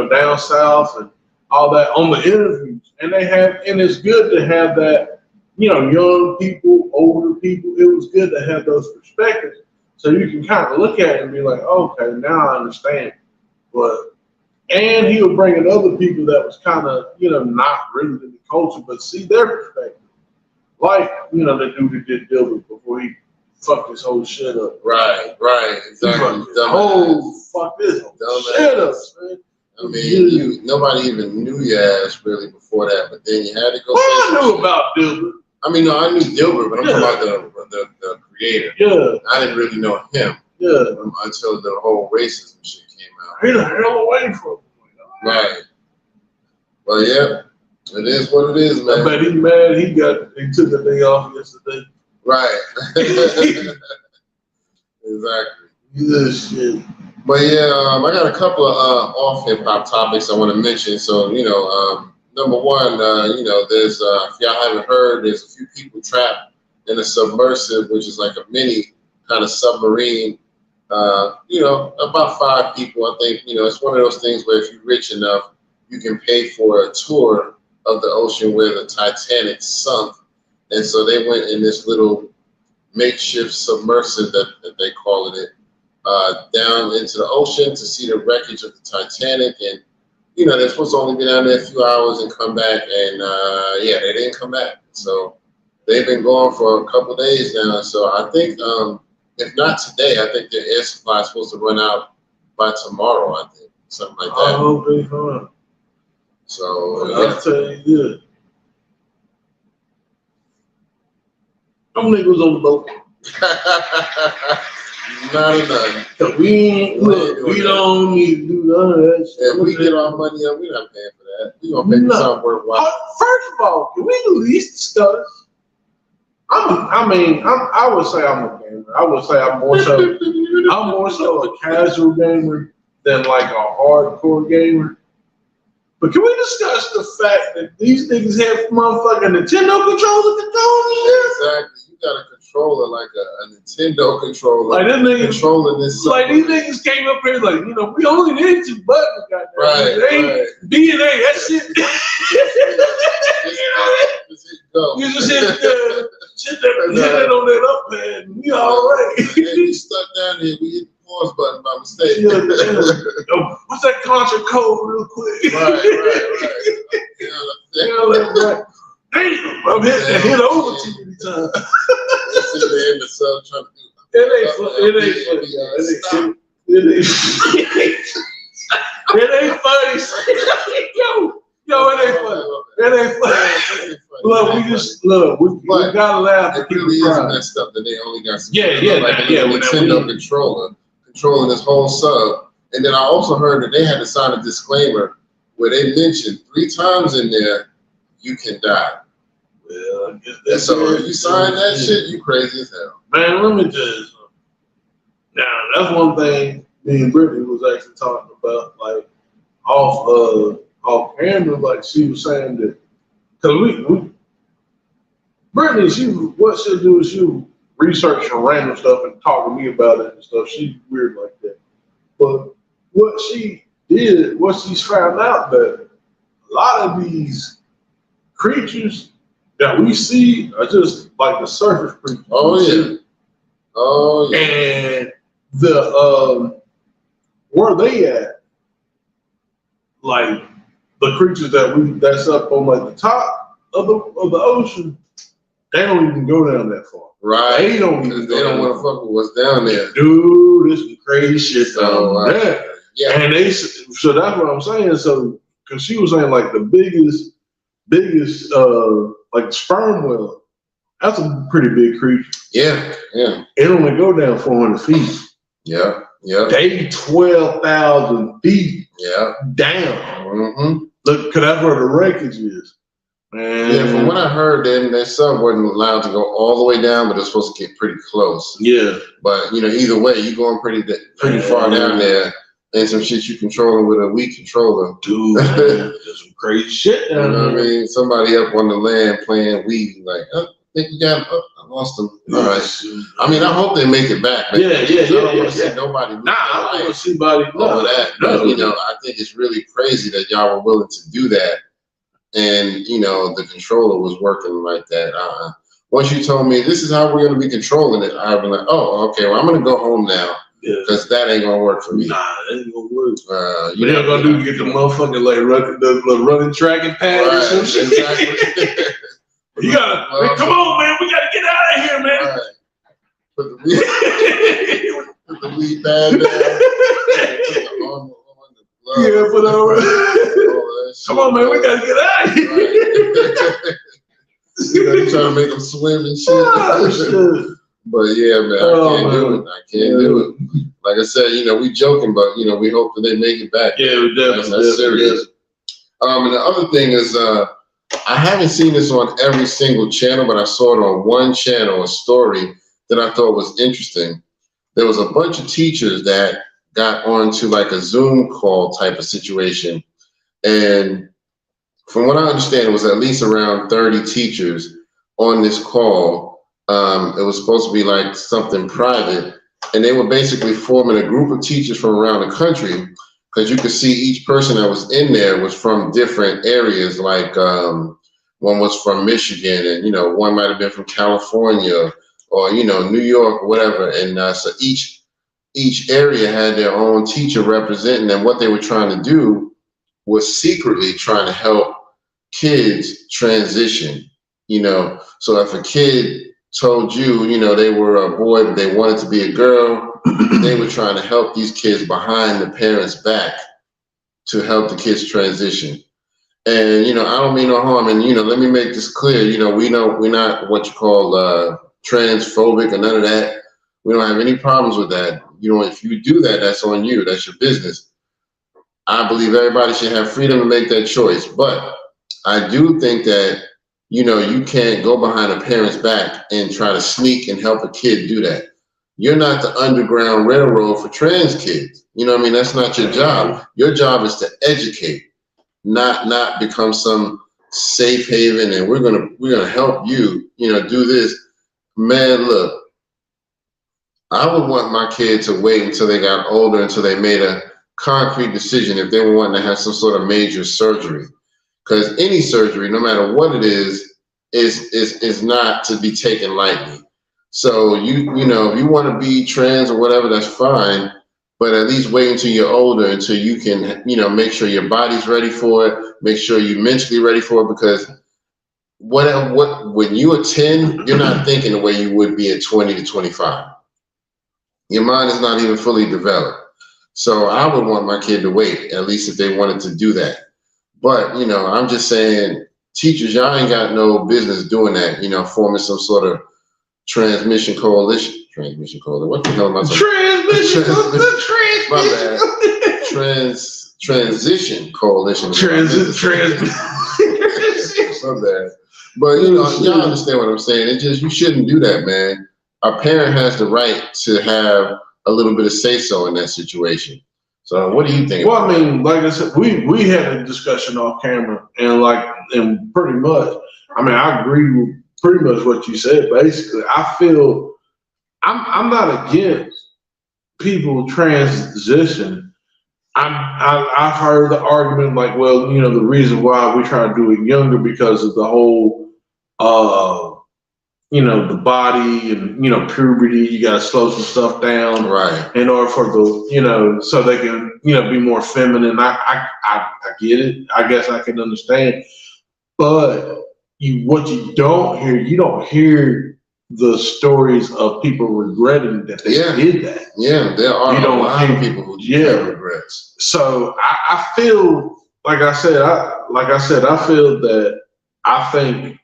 down south and all that on the interviews. And it's good to have that, young people, older people. It was good to have those perspectives. So you can kind of look at it and be like, okay, now I understand. And he was bringing other people that was kind of, not really in the culture, but see their perspective. Like, the dude that did Dilbert before he fucked this whole shit up. Right, exactly. Fuck this whole shit up, man. I mean, nobody even knew your ass really before that, but then you had to go. Well, I knew about Dilbert. I mean, no, I knew Dilbert, but I'm talking about the creator. Yeah. I didn't really know him. Yeah. Until the whole racism shit came out. He the hell away from him. Right. Well, yeah, it is what it is, man. I bet he's mad. He took the day off yesterday. Right. Exactly. Yeah, shit. But yeah, I got a couple of off hip hop topics I want to mention. So number one, there's if y'all haven't heard, there's a few people trapped in a submersive, which is like a mini kind of submarine. About 5 people. I think it's one of those things where if you're rich enough, you can pay for a tour of the ocean where the Titanic sunk, and so they went in this little makeshift submersive that they call it. Down into the ocean to see the wreckage of the Titanic, and they're supposed to only be down there a few hours and come back, and they didn't come back. So they've been gone for a couple of days now. So I think if not today, I think their air supply is supposed to run out by tomorrow. I think something like that. I hope they fine. So I'll tell you this. Them niggas on the boat. Not enough. We don't need to do none of that shit. If we get our money up, we're not paying for that. We gonna pay for something worthwhile. First of all, can we at least discuss? I would say I'm a gamer. I would say I'm more so a casual gamer than like a hardcore gamer. But can we discuss the fact that these niggas have motherfucking Nintendo controllers? Exactly. You got a controller like a Nintendo controller. Like this nigga controlling this. Like these niggas came up here like, we only need 2 buttons, goddamn. Right. B and A, that shit. You just hit that on that up pad, and we all right. And you stuck down there, we hit the pause button by mistake. Yo, what's that contra code real quick? Right. Damn, I'm hit over too many times. Sitting there in the sub trying to do It ain't funny. Yo, it ain't funny. It ain't funny. Look, we gotta laugh. It really is messed up that they only got some Nintendo controller controlling this whole sub. And then I also heard that they had to sign a disclaimer where they mentioned 3 times in there, you can die. Well, I guess so if you sign that shit, you crazy as hell. Man, let me tell you something. Now, that's one thing me and Brittany was actually talking about, like, off camera, like she was saying that, because Brittany, what she'll do is researching random stuff and talking to me about it and stuff. She's weird like that. But what she did, what she's found out that a lot of these creatures that we see are just like the surface creatures. Oh yeah. Oh yeah. And the where they at, like the creatures that's up on like the top of the ocean, they don't even go down that far. Right. They don't even They don't want to fuck with what's down there. Dude, this is crazy shit down there. Yeah. And so that's what I'm saying. So, because she was saying like the biggest like sperm whale, that's a pretty big creature. Yeah. Yeah. It only go down 400 feet. Yeah. Yeah. They 12,000 feet Yeah. down. Mm-hmm. Look, because that's where the wreckage is. Man. Yeah, from what I heard, then their sub wasn't allowed to go all the way down, but it's supposed to get pretty close. Yeah. But either way, you're going pretty far down there, and some shit you controlling with a weak controller. Dude, man, there's some crazy shit You down know what I there. mean? Somebody up on the land playing weed, like, I think we got him. I lost him. All right. I mean, I hope they make it back. Man. Yeah. I don't want to see nobody. Nah, I don't want to see nobody over that. But, I think it's really crazy that y'all were willing to do that. And, the controller was working like that. Once you told me this is how we're going to be controlling it, I'd be like, oh, okay, well, I'm going to go home now because that ain't going to work for me. Nah, that ain't going to work. What you ain't going to do is get the motherfucking like running track and pad or some shit. Exactly. You got to, come on, man, we got to get out of here, man. Right. Put the weed pad down. Yeah, put come on, man, we gotta get out of here. Right. You trying to make them swim and shit. Oh, shit. But yeah, man, I can't do it. I can't do it. Like I said, we joking, but we hope that they make it back. Yeah, we definitely. That's serious. And the other thing is, I haven't seen this on every single channel, but I saw it on one channel, a story that I thought was interesting. There was a bunch of teachers that got onto like a Zoom call type of situation. And from what I understand, it was at least around 30 teachers on this call. It was supposed to be like something private. And they were basically forming a group of teachers from around the country, because you could see each person that was in there was from different areas. Like one was from Michigan, and, one might have been from California or, New York or whatever. And so each area had their own teacher representing them. What they were trying to do was secretly trying to help kids transition, So if a kid told you, they were a boy, but they wanted to be a girl, they were trying to help these kids behind the parents' back to help the kids transition. And, I don't mean no harm. And, let me make this clear. We're not what you call transphobic or none of that. We don't have any problems with that. If you do that, that's on you. That's your business. I believe everybody should have freedom to make that choice. But I do think that, you can't go behind a parent's back and try to sneak and help a kid do that. You're not the Underground Railroad for trans kids. That's not your job. Your job is to educate, not become some safe haven and we're gonna help you, do this. Man, look. I would want my kid to wait until they got older, until they made a concrete decision if they were wanting to have some sort of major surgery. Because any surgery, no matter what it is not to be taken lightly. So if you want to be trans or whatever, that's fine. But at least wait until you're older, until you can, make sure your body's ready for it, make sure you're mentally ready for it. Because when you are 10, you're not thinking the way you would be at 20 to 25. Your mind is not even fully developed. So I would want my kid to wait, at least if they wanted to do that. But, I'm just saying, teachers, y'all ain't got no business doing that, forming some sort of transmission coalition. What the hell am I saying? My bad. Transition coalition. My bad. But, y'all understand what I'm saying. It's just, you shouldn't do that, man. A parent has the right to have a little bit of say-so in that situation. So what do you think? Well, I mean, like I said, we had a discussion off camera, and pretty much, I agree with pretty much what you said. Basically, I feel I'm not against people transition. I've heard the argument like, well, the reason why we try to do it younger because of the whole, the body and puberty. You got to slow some stuff down, Right. in order for the so they can be more feminine. I get it. I guess I can understand, but what you don't hear the stories of people regretting that they did that. Yeah, there are a lot of people who have regrets. So I feel like I said, I feel that I think,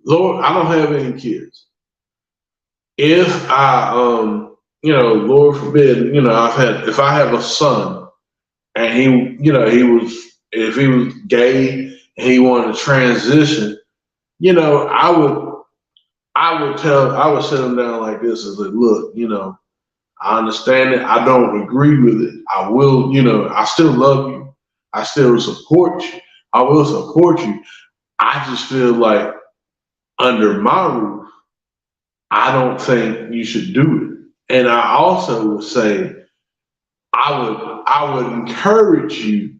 Lord, I don't have any kids. If I Lord forbid, if I have a son and if he was gay and he wanted to transition, I would sit him down like this and say, look, I understand it. I don't agree with it. I will, I still love you. I still support you. I will support you. I just feel like under my roof, I don't think you should do it. And I also would say, I would encourage you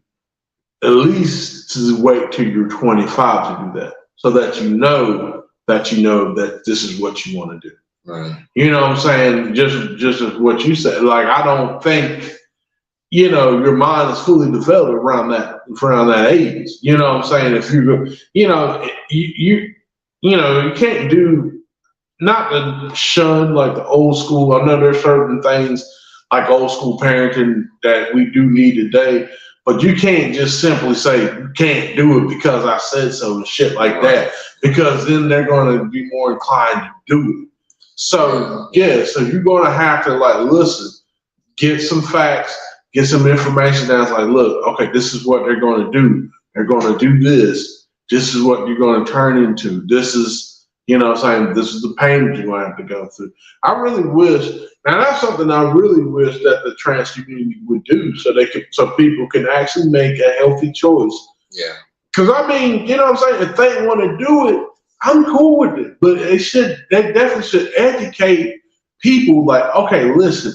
at least to wait till you're 25 to do that, so that you know that this is what you want to do. Right. You know what I'm saying? Just as what you said. Like, I don't think, your mind is fully developed around that age. You know what I'm saying? If you can't do, not to shun like the old school. I know there's certain things like old school parenting that we do need today, but you can't just simply say you can't do it because I said so and shit like that, because then they're going to be more inclined to do it. So so you're going to have to listen, get some facts, get some information that's like, look, okay, this is what they're going to do. They're going to do this. This is what you're going to turn into. This is, this is the pain that you're going to have to go through. I really wish, now that's something I really wish that the trans community would do, so people can actually make a healthy choice. Yeah. Because if they want to do it, I'm cool with it. But they definitely should educate people like, okay, listen,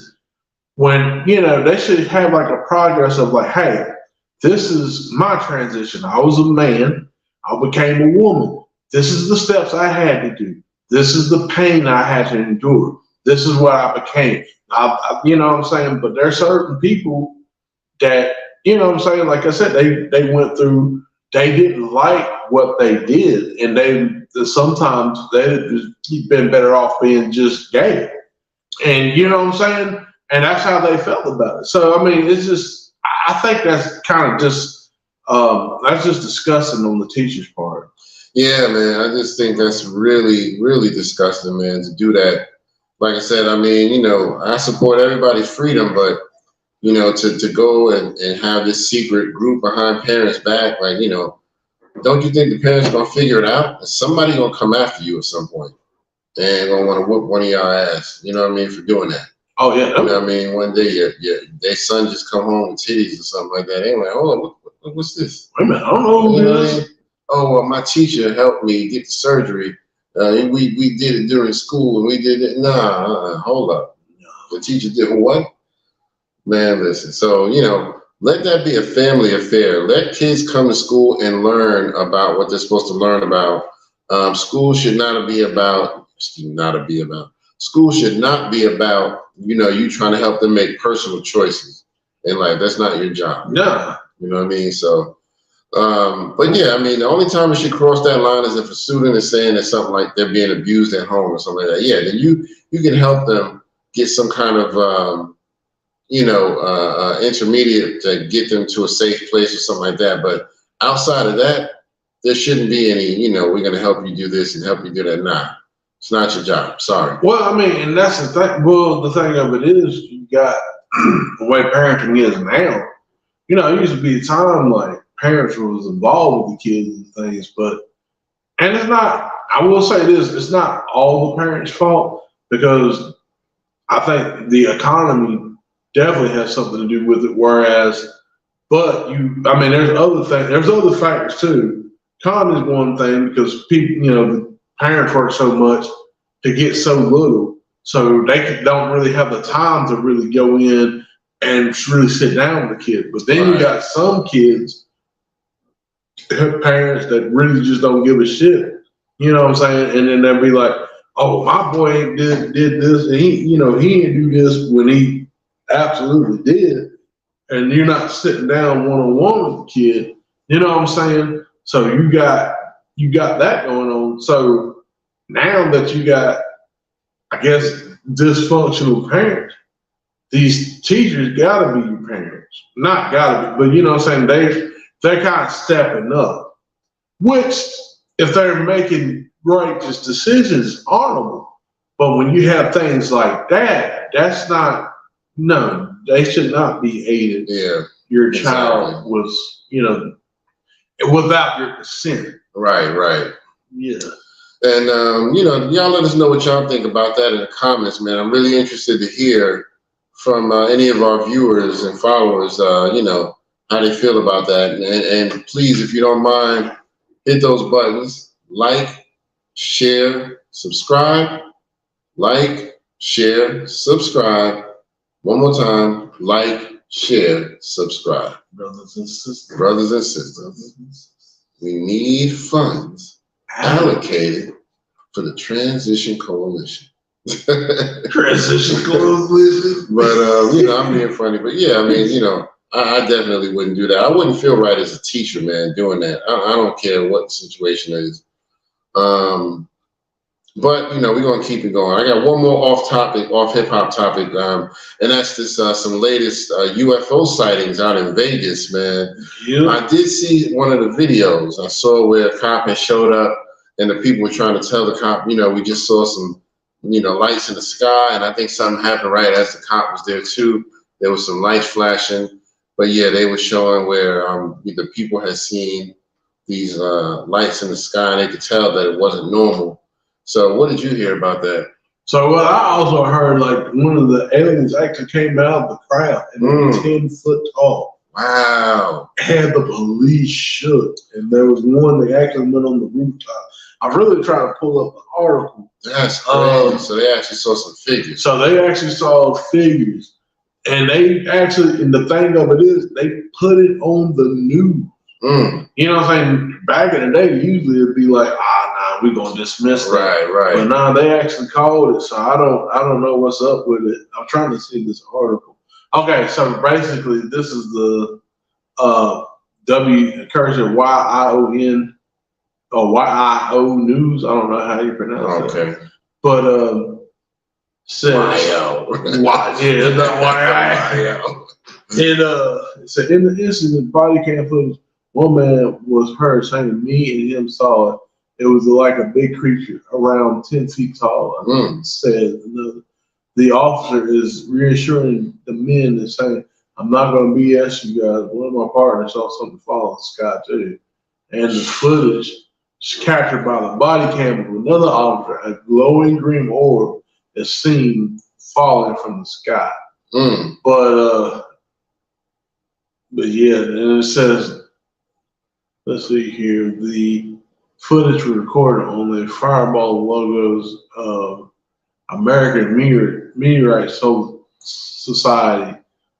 when, they should have like a progress of like, hey, this is my transition. I was a man. I became a woman. This is the steps I had to do. This is the pain I had to endure. This is what I became. But there are certain people that, like I said, they went through, they didn't like what they did. And sometimes they've been better off being just gay. And and that's how they felt about it. So, it's just, I think that's kind of just, that's just disgusting on the teacher's part. Yeah, man, I just think that's really, really disgusting, man, to do that. Like I said, I support everybody's freedom, but, to go and have this secret group behind parents' back, like, don't you think the parents are going to figure it out? Somebody's going to come after you at some point and going to want to whoop one of y'all ass, for doing that. Oh, yeah. One day their son just come home with titties or something like that. They like, oh, what's this? Wait a minute, I don't know who it is. Oh, well, my teacher helped me get the surgery. We did it during school, and we did it. Hold up. The teacher did what? Man, listen. So, let that be a family affair. Let kids come to school and learn about what they're supposed to learn about. School should not be about. School should not be about, you trying to help them make personal choices. And that's not your job. No. You know what I mean? So, but yeah, the only time it should cross that line is if a student is saying that something like they're being abused at home or something like that. Yeah, then you can help them get some kind of, intermediate to get them to a safe place or something like that. But outside of that, there shouldn't be any, we're going to help you do this and help you do that. Nah, it's not your job. Sorry. Well, and that's the thing. Well, the thing of it is, you got the way parenting is now. It used to be a time like parents was involved with the kids and things, and it's not, I will say this, it's not all the parents' fault, because I think the economy definitely has something to do with it. There's other factors too. Economy is one thing, because people, the parents work so much to get so little So they don't really have the time to really go in and really sit down with the kid. But then you got some kids have parents that really just don't give a shit. You know what I'm saying? And then they'll be like, "Oh, my boy did this, and he didn't do this when he absolutely did." And you're not sitting down one-on-one with the kid. You know what I'm saying? So you got that going on. So now that you got, I guess, dysfunctional parents, these teachers gotta be your parents. Not gotta be, but you know what I'm saying? They're kind of stepping up. Which, if they're making righteous decisions, honorable. But when you have things like that, that's not, no, they should not be aided. Yeah. Your child was, without your consent. Right. Yeah. And, y'all let us know what y'all think about that in the comments, man. I'm really interested to hear from any of our viewers and followers, how they feel about that. And please, if you don't mind, hit those buttons. Like, share, subscribe. Like, share, subscribe. One more time. Like, share, subscribe. Brothers and sisters. Brothers and sisters. We need funds allocated for the Transition Coalition. Transition Coalition. But, I'm being funny. But yeah, I mean, I definitely wouldn't do that. I wouldn't feel right as a teacher, man, doing that. I don't care what the situation is. But, we're going to keep it going. I got one more off hip hop topic. And that's this, some latest UFO sightings out in Vegas, man. Yeah. I did see one of the videos. I saw where a cop had showed up and the people were trying to tell the cop, we just saw some, lights in the sky. And I think something happened right as the cop was there too. There was some lights flashing. But yeah, they were showing where the people had seen these lights in the sky, and they could tell that it wasn't normal. So what did you hear about that? So what I also heard, like one of the aliens actually came out of the crowd and they were 10 foot tall. Wow. Had the police shook. And there was one that actually went on the rooftop. I'm really trying to pull up the article. That's crazy. So they actually saw some figures. So they actually saw figures. And they actually, and the thing of it is, they put it on the news. You know what I'm saying? Back in the day, usually it'd be like, we're gonna dismiss that. Right. But now they actually called it, so I don't know what's up with it. I'm trying to see this article. Okay, so basically, this is the YION or YIO News. I don't know how you pronounce it. Okay. But says it's not YIO. It said in the incident, body cam footage, one man was heard saying, "Me and him saw it. It was like a big creature around 10 feet tall." Said another. The officer is reassuring the men and saying, "I'm not going to BS you guys. One of my partners saw something fall in the sky too." And the footage is captured by the body cam of another officer. A glowing green orb is seen falling from the sky. But yeah, and it says, let's see here, the footage was recorded on the Fireball logos of American Meteorite Society.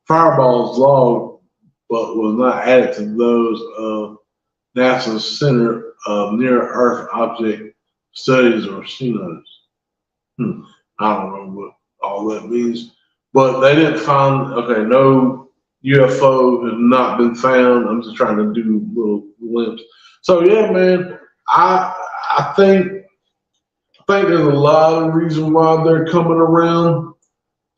Fireball's log, but was not added to those of NASA's Center of Near-Earth Object Studies or CNOS. I don't know what all that means, but they didn't find. No UFO has not been found. I'm just trying to do little glimpses. So yeah, man, I think there's a lot of reasons why they're coming around.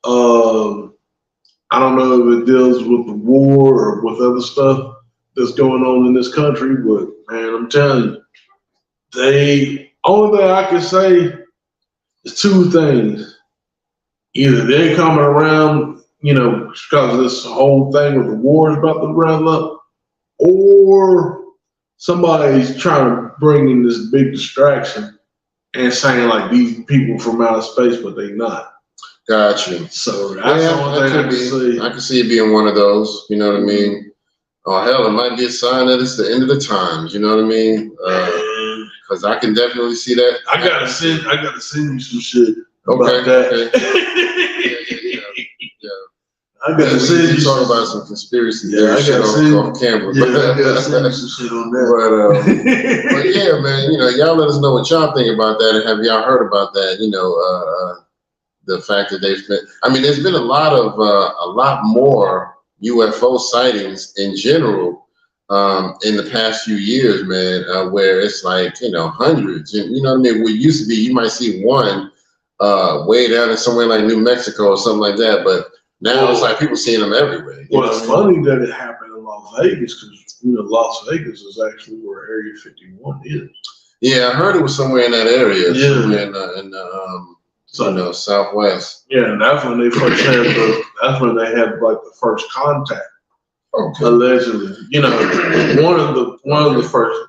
I don't know if it deals with the war or with other stuff that's going on in this country, but man, I'm telling you, only thing I can say is two things. Either they're coming around, because of this whole thing with the war is about to round up, or somebody's trying to bring in this big distraction and saying like these people from outer space, but they not. Got you. So that's the only thing I can see. I can see it being one of those. You know what I mean? Oh hell, it might be a sign that it's the end of the times. You know what I mean? Because I can definitely see that. I gotta send you some shit. about that. Yeah. I gotta send you talk about some conspiracy I shit gotta off camera. Yeah, I gotta send you some shit on that. But yeah, man, y'all let us know what y'all think about that, and have y'all heard about that? The fact that there's been a lot more UFO sightings in general in the past few years, man, where it's like hundreds, and you know what I mean. What used to be, you might see one way down in somewhere like New Mexico or something like that, but now it's like people seeing them everywhere. Well, it's funny that it happened in Las Vegas because Las Vegas is actually where Area 51 is. Yeah, I heard it was somewhere in that area. Yeah, somewhere in Southwest. Yeah, and that's when they first had that's when they had like the first contact. Okay. Allegedly, one of the first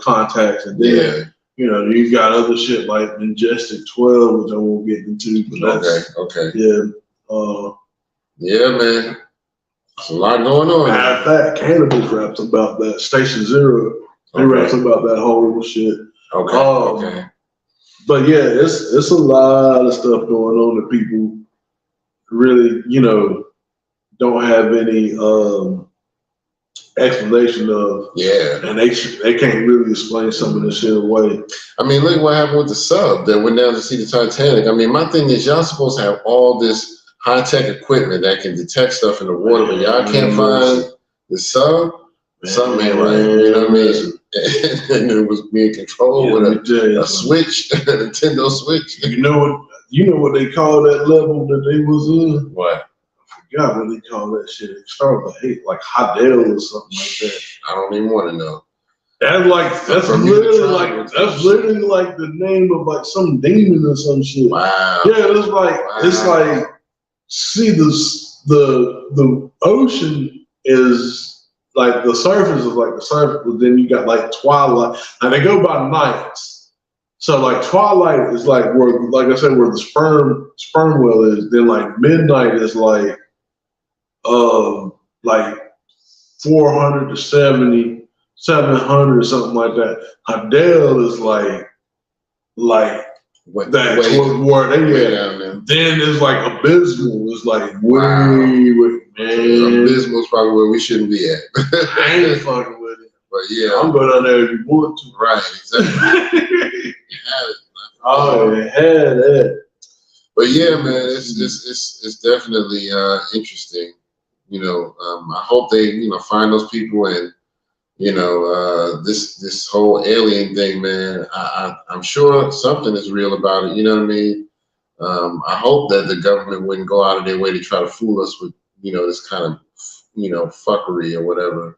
contacts, and then you got other shit like Majestic 12, which I won't get into. But okay. Yeah. Yeah, man. There's a lot going on. Matter of fact, Cannabis raps about that. Station Zero, they raps about that whole shit. Okay. But yeah, it's a lot of stuff going on that people really, don't have any explanation of. Yeah. And they can't really explain some of this shit away. I mean, look what happened with the sub that went down to see the Titanic. I mean, my thing is, y'all supposed to have all this high-tech equipment that can detect stuff in the water, but y'all can't find the sub. Something ain't right. You know what I mean? And it was being controlled with a switch, a Nintendo Switch. You know what they call that level that they was in? What? I forgot what they call that shit. It started with like Hadel or something like that. I don't even want to know. That's literally like the name of like some demon or some shit. Wow. Yeah, it's like see the ocean is like the surface is like the surface, but then you got like twilight, and they go by nights. So like twilight is like where, like I said, where the sperm whale is. Then like midnight is like 400 to 700 or something like that. Hadel is like where they down there. Then it's like abysmal. It's like way, man. Abysmal's probably where we shouldn't be at. I ain't fucking with it. But yeah, I'm going down there if you want to. Right, exactly. Had that. But yeah, man, it's definitely interesting. I hope they find those people, and this whole alien thing, man. I'm sure something is real about it. You know what I mean? I hope that the government wouldn't go out of their way to try to fool us with this kind of fuckery or whatever.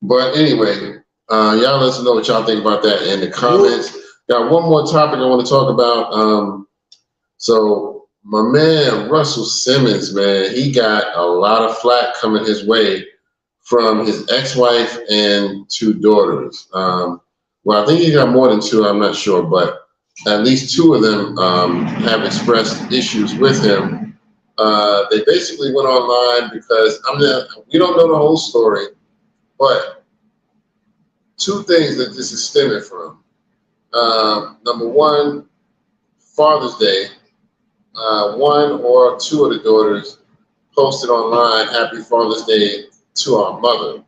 But anyway, y'all let us know what y'all think about that in the comments. Got one more topic I want to talk about. So my man Russell Simmons, man, he got a lot of flack coming his way from his ex-wife and 2 daughters. Well, I think he got more than 2. I'm not sure, but at least 2 of them have expressed issues with him. They basically went online because we don't know the whole story, but 2 things that this is stemming from. Number 1, Father's Day. 1 or 2 of the daughters posted online "Happy Father's Day" to our mother.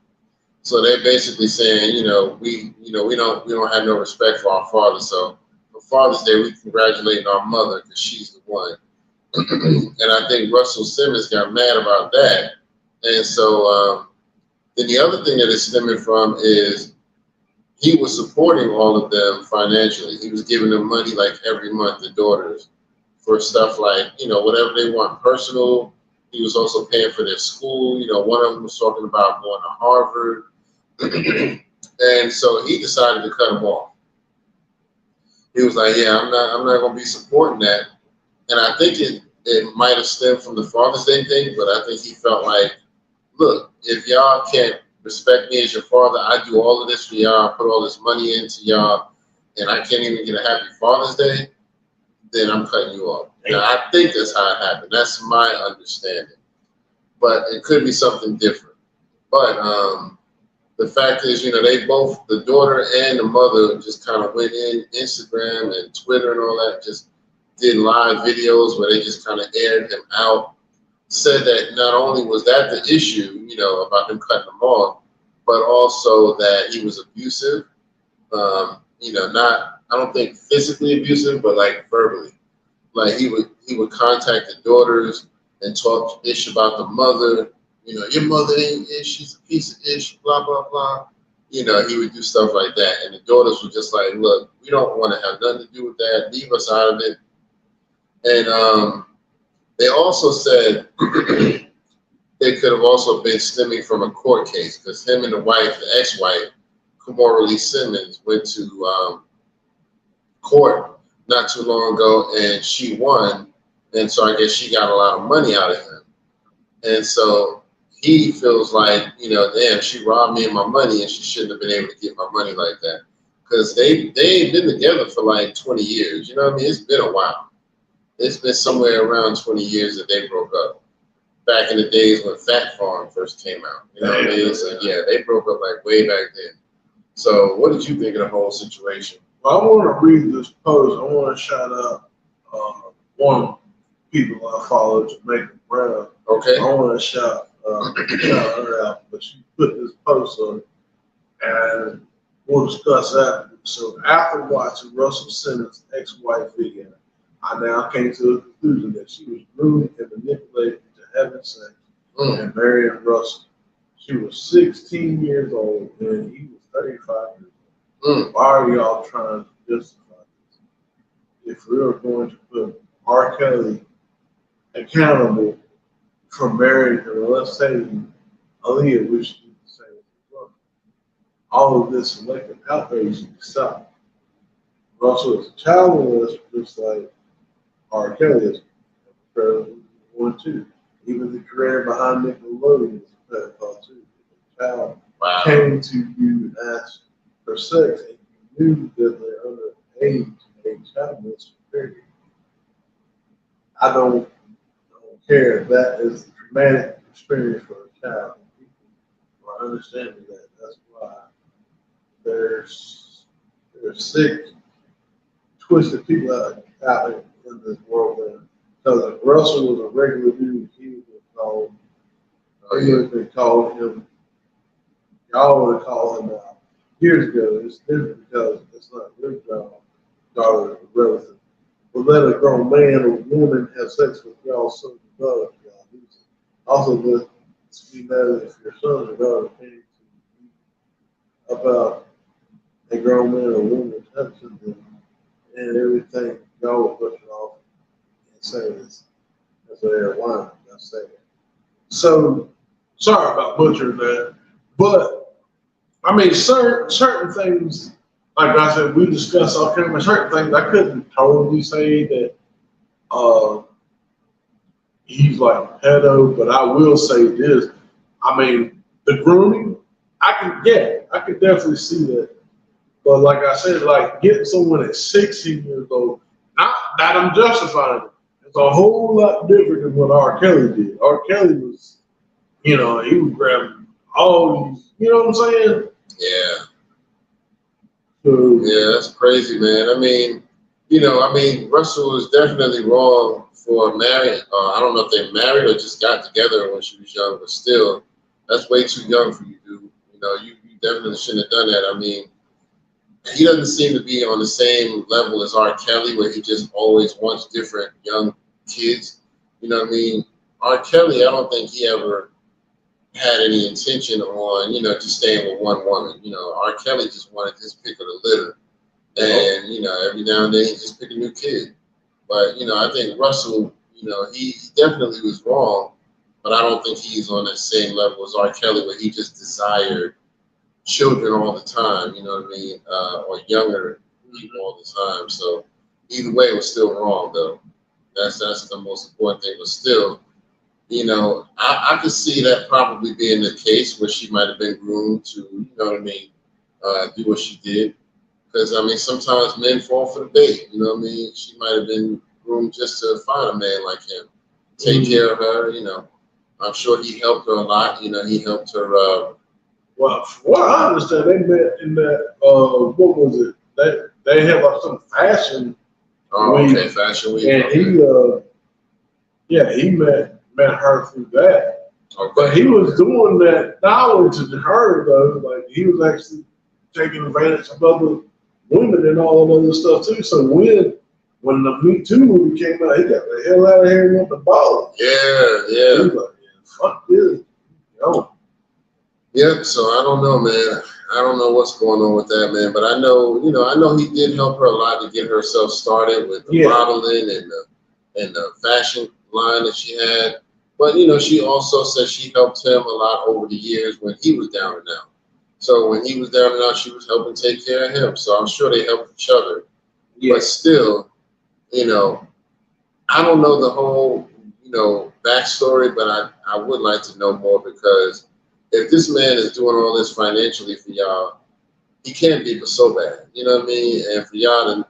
So they're basically saying, we don't have no respect for our father. So for Father's Day, we congratulate our mother because she's the one. And I think Russell Simmons got mad about that. And so then the other thing that it's stemming from is he was supporting all of them financially. He was giving them money like every month, the daughters, for stuff like, whatever they want personal. He was also paying for their school. One of them was talking about going to Harvard. And so he decided to cut him off. He was like, yeah, I'm not going to be supporting that. And I think it might have stemmed from the Father's Day thing, but I think he felt like, look, if y'all can't respect me as your father, I do all of this for y'all, put all this money into y'all, and I can't even get a happy Father's Day, then I'm cutting you off. Now, I think that's how it happened. That's my understanding. But it could be something different. But the fact is, they both, the daughter and the mother, just kind of went in Instagram and Twitter and all that, just did live videos where they just kind of aired him out. Said that not only was that the issue, about him cutting them off, but also that he was abusive. Not I don't think physically abusive, but like verbally. Like he would contact the daughters and talk ish about the mother. Your mother ain't ish, she's a piece of ish, blah blah blah. He would do stuff like that, and the daughters were just like, "Look, we don't want to have nothing to do with that. Leave us out of it." And they also said they could have also been stemming from a court case because him and the ex-wife, Kamora Lee Simmons, went to court not too long ago, and she won, and so I guess she got a lot of money out of him, and so he feels like, damn, she robbed me of my money, and she shouldn't have been able to get my money like that, because they ain't been together for like 20 years. You know what I mean? It's been a while. It's been somewhere around 20 years that they broke up. Back in the days when Fat Farm first came out. You know what I mean? So yeah, they broke up like way back then. So what did you think of the whole situation? Well, I want to read this post. I want to shout out one of the people I follow, Jamaica Brown. Okay. I want to shout her out, but she put this post on, and we'll discuss that. So after watching Russell Simmons' ex-wife video, I now came to the conclusion that she was groomed and manipulated into having sex and marrying Russell. She was 16 years old and he was 35 years old. Why are y'all trying to justify this? If we are going to put R. Kelly accountable for marrying and molesting Aaliyah, which is the same as Russell, all of this selective outrage needs to stop. Russell is a child molester, just like R. Kelly is one too. Even the creator behind Nickelodeon is a pedophile too. If a child came to you and asked for sex and you knew that they're underage and a child molester, period. I don't care if that is a traumatic experience for a child. People are understanding that. That's why there's sick, twisted people out in this world, man. Because if Russell was a regular dude, he would have called. He would have called him. Y'all would have called him out years ago. It's different because it's not your job. Y'all are relative. But let a grown man or woman have sex with y'all son or daughter, y'all do it. Also, let's be mad if your son or daughter came to you about a grown man or woman touching them and everything, y'all will push it off and say it's their wine. That's it. So, sorry about butchering that, but I mean, certain things, like I said, we discussed all kind of certain things. I couldn't totally say that he's like a pedo, but I will say this. I mean, the grooming, I could definitely see that. But like I said, like getting someone at 16 years old, not that I'm justifying it. It's a whole lot different than what R. Kelly did. R. Kelly was, he was grabbing all these, you know what I'm saying? Yeah. So, yeah, that's crazy, man. I mean, Russell was definitely wrong for marrying. I don't know if they married or just got together when she was young, but still, that's way too young for you, dude. You definitely shouldn't have done that. I mean, he doesn't seem to be on the same level as R. Kelly, where he just always wants different young kids. You know what I mean? R. Kelly, I don't think he ever had any intention on, just staying with one woman. R. Kelly just wanted his pick of the litter. And, every now and then he just pick a new kid. But, I think Russell, he definitely was wrong, but I don't think he's on that same level as R. Kelly, where he just desired children all the time, you know what I mean, or younger people all the time. So either way, it was still wrong, though. That's the most important thing. But still, I could see that probably being the case where she might have been groomed to, do what she did. Because, sometimes men fall for the bait, She might have been groomed just to find a man like him, take care of her, I'm sure he helped her a lot. He helped her. Well, from what I understand, they met in that, what was it? They had like some fashion Oh, okay, Fashion Week. And he met her through that. Okay. But he was doing that not only to her though, like he was actually taking advantage of other women and all that other stuff too. So when the Me Too movie came out, he got the hell out of here and went to ball. Yeah. He was like, fuck this. Yo. Yep, so I don't know, man. I don't know what's going on with that, man. But I know he did help her a lot to get herself started with the modeling and the fashion line that she had. But, she also said she helped him a lot over the years when he was down and out. So when he was down and out, she was helping take care of him. So I'm sure they helped each other. Yeah. But still, I don't know the whole, backstory, but I would like to know more because if this man is doing all this financially for y'all, he can't be so bad. You know what I mean? And for y'all to,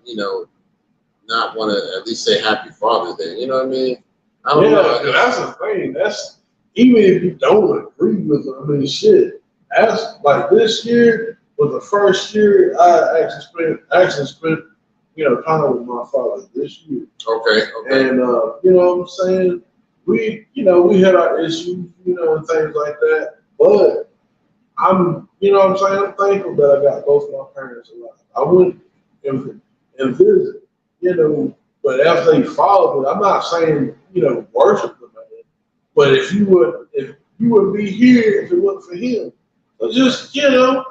not want to at least say Happy Father's Day. You know what I mean? I don't know. That's the thing. That's even if you don't agree with it. I mean, shit. That's like this year was the first year I actually spent time with my father this year. Okay. And you know what I'm saying? We had our issues, and things like that. But I'm thankful that I got both my parents alive. I went and visit, but after they followed it, I'm not saying, worship them, man. But if you would be here if it wasn't for him. So just, Yeah.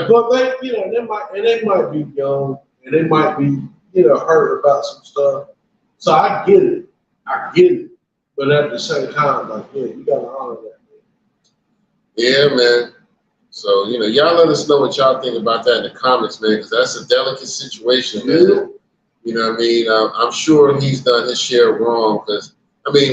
But they might be young and they might be, hurt about some stuff. So I get it. But at the same time, like, you gotta honor that, man. Yeah, man. So, y'all let us know what y'all think about that in the comments, man, because that's a delicate situation, man. Yeah. You know what I mean? I'm sure he's done his share wrong because,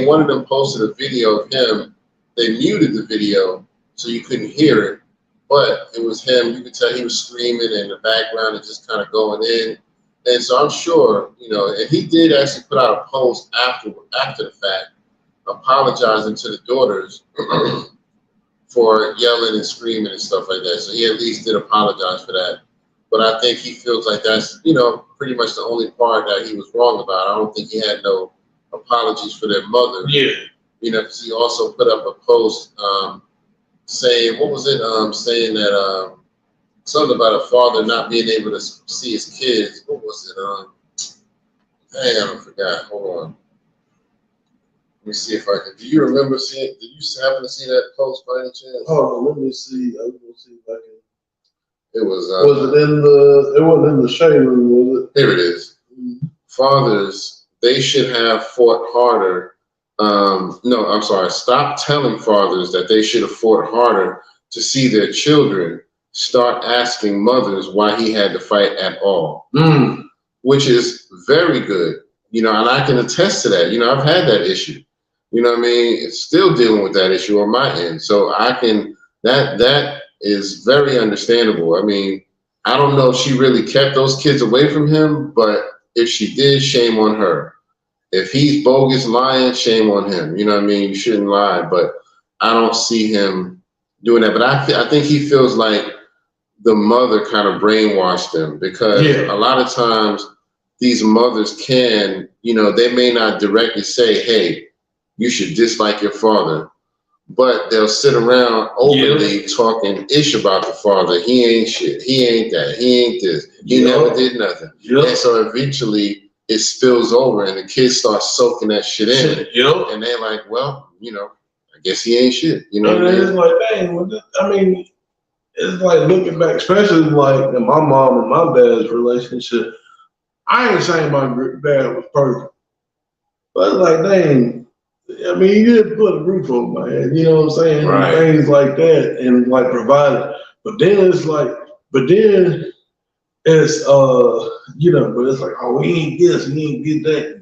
one of them posted a video of him. They muted the video so you couldn't hear it, but it was him. You could tell he was screaming in the background and just kind of going in. And so I'm sure, and he did actually put out a post after the fact, apologizing to the daughters for yelling and screaming and stuff like that. So he at least did apologize for that. But I think he feels like that's, pretty much the only part that he was wrong about. I don't think he had no apologies for their mother. Yeah. Because he also put up a post saying, what was it? Saying that something about a father not being able to see his kids. What was it? Dang, I forgot. Hold on. Let me see if I can. Do you remember seeing? Did you happen to see that post by any chance? Hold on, let me see. I'm gonna see if I can. It was. Was it in the? It wasn't in the shade room, was it? Here it is. Mm-hmm. Fathers, they should have fought harder. No, I'm sorry. Stop telling fathers that they should have fought harder to see their children. Start asking mothers why he had to fight at all, which is very good. And I can attest to that. I've had that issue. It's still dealing with that issue on my end. So I can, that is very understandable. I don't know if she really kept those kids away from him, but if she did, shame on her. If he's bogus lying, shame on him. You shouldn't lie, but I don't see him doing that. But I think he feels like the mother kind of brainwashed him because a lot of times these mothers can, they may not directly say, hey, you should dislike your father, but they'll sit around openly talking ish about the father. He ain't shit. He ain't that. He ain't this. He never did nothing. And so eventually it spills over and the kids start soaking that shit in. And they're like, well, I guess he ain't shit. And it's like, dang, it's like looking back, especially like in my mom and my dad's relationship. I ain't saying my dad was perfect, but like, dang, he did put a roof over my head, you know what I'm saying? Right. Things like that and like provided. But then it's like, but then it's, but it's like, oh, he ain't this, he ain't get that,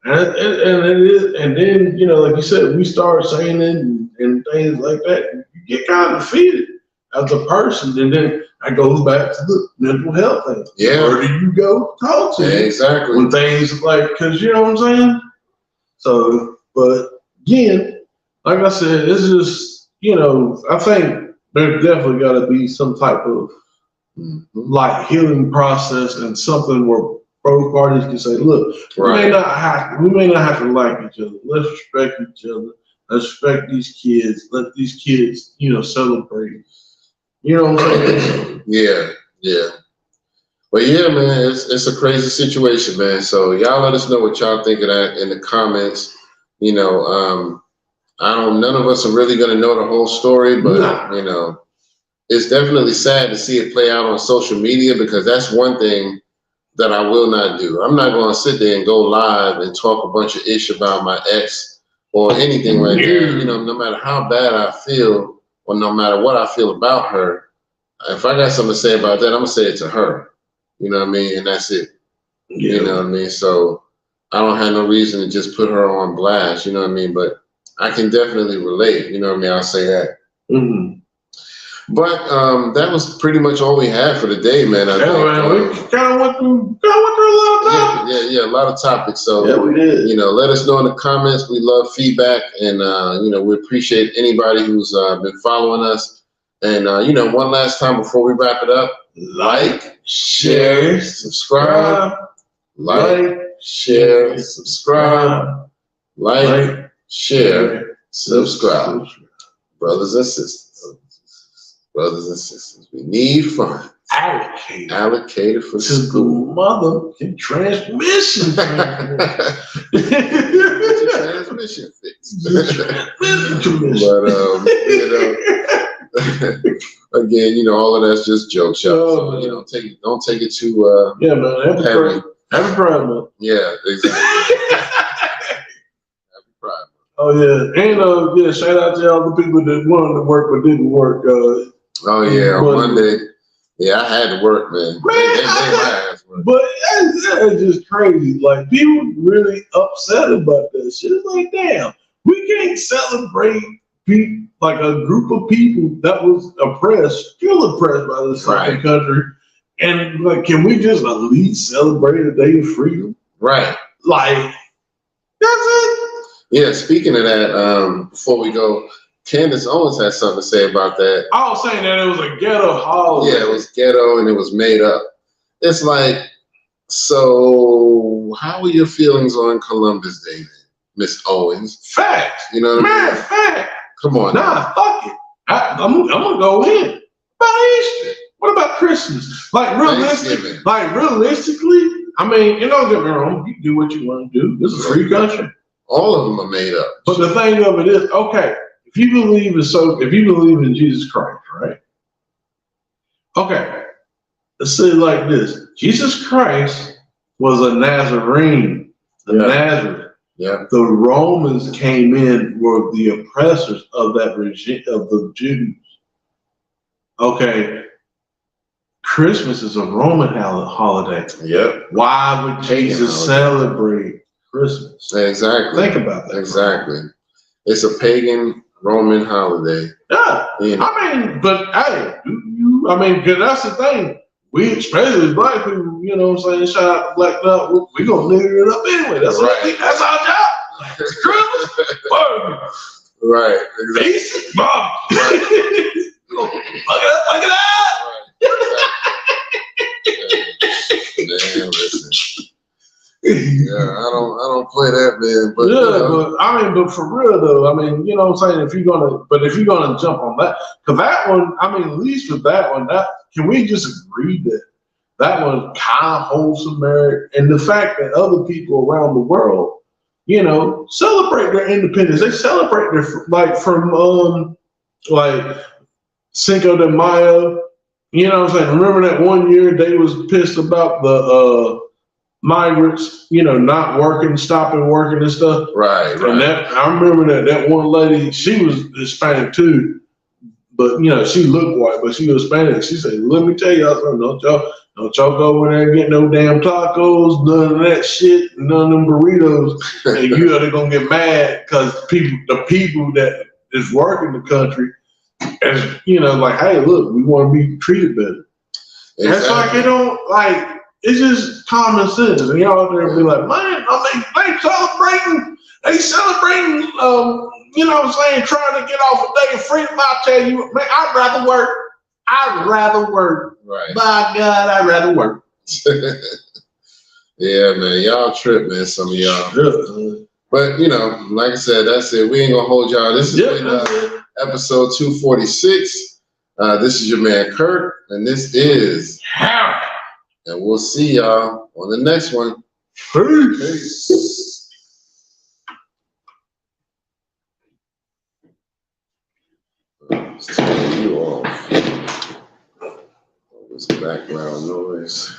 and it is, and then, like you said, we start saying it and things like that. You get kind of defeated as a person, and then that goes back to the mental health thing. Yeah. Where do you go talk to? Yeah, exactly. When things like, because you know what I'm saying? So, but again, like I said, it's just, I think there's definitely got to be some type of like healing process and something where both parties can say, look, Right. we may not have to like each other. Let's respect each other. Let's respect these kids. Let these kids, celebrate. You know what I'm saying? Yeah. But yeah, man, it's a crazy situation, man. So y'all let us know what y'all think of that in the comments. None of us are really gonna know the whole story, but it's definitely sad to see it play out on social media, because that's one thing that I will not do. I'm not gonna sit there and go live and talk a bunch of ish about my ex or anything like that. No matter how bad I feel or no matter what I feel about her, if I got something to say about that, I'm gonna say it to her. You know what I mean? And that's it. Yeah. You know what I mean? So I don't have no reason to just put her on blast, you know what I mean? But I can definitely relate, you know what I mean? I'll say that. Mm-hmm. But that was pretty much all we had for the day, man. I think. Man, we kind of went through a lot of topics. Yeah, a lot of topics. So yeah, we did. Let us know in the comments. We love feedback, and we appreciate anybody who's been following us. And one last time before we wrap it up, like, share, subscribe. Like, share, subscribe. Like, share, subscribe. Brothers and sisters, we need funds allocated for school. Mother transmission. Transmission fixed. But again, all of that's just joke shots. So don't take it too man. heavy. Happy Pride Month. Yeah, exactly. Happy Pride Month. Oh yeah, and shout out to all the people that wanted to work but didn't work. On Monday. Yeah, I had to work, man. But that's just crazy. Like, people really upset about that shit. It's like, damn, we can't celebrate people, like a group of people that was still oppressed by this fucking country. And like, can we just at least celebrate a day of freedom? Right. Like, that's it. Yeah, speaking of that, before we go, Candace Owens had something to say about that. I was saying that it was a ghetto holiday. Yeah, it was ghetto and it was made up. It's like, so how are your feelings on Columbus Day, Miss Owens? Facts. You know what I mean? Fact. Come on. Nah, fuck it. I'm gonna go in. About Easter. What about Christmas? Like, realistically, I mean, don't get me wrong. You do what you want to do. This is a free country. All of them are made up. But the thing of it is, okay, if you believe in Jesus Christ, right? Okay, let's say it like this: Jesus Christ was a Nazarene, Nazareth. Yeah. The Romans came in, were the oppressors of that regime, of the Jews. Okay, Christmas is a Roman holiday. Yep. Why would Jesus celebrate Christmas? Exactly. Think about that. Exactly. It's a pagan Roman holiday. Yeah. I mean, but hey, because that's the thing. We, especially black people, shout out to Black Dog, we're going to live it up anyway. That's right. That's our job. Christmas, right. Exactly. Peace, Bob. Right. Look it up. Man, listen. Yeah, I don't play that, man. But but for real though, you know what I'm saying? If you're gonna jump on that, because that one, at least with that one, can we just agree that one kind of wholesome merit, and the fact that other people around the world, celebrate their independence. They celebrate their from Cinco de Mayo. You know what I'm saying? Remember that one year they was pissed about the migrants, not working, stopping working and stuff. Right. And I remember that one lady, she was Hispanic too, but she looked white, but she was Hispanic. She said, "Let me tell y'all something. Don't y'all go over there and get no damn tacos, none of that shit, none of them burritos, and they're gonna get mad because the people that is working the country, as like, hey, look, we want to be treated better." Exactly. That's like it don't like. It's just common sense. And y'all out there be like, man, they celebrating, trying to get off a day of freedom. I'll tell you, man, I'd rather work. Right. By God, I'd rather work. Yeah, man, y'all trip, man. Some of y'all. But you know, like I said, that's it. We ain't gonna hold y'all. This has been episode 246. This is your man Kurt, and this is and we'll see y'all on the next one. Peace. Let's turn you off. This background noise.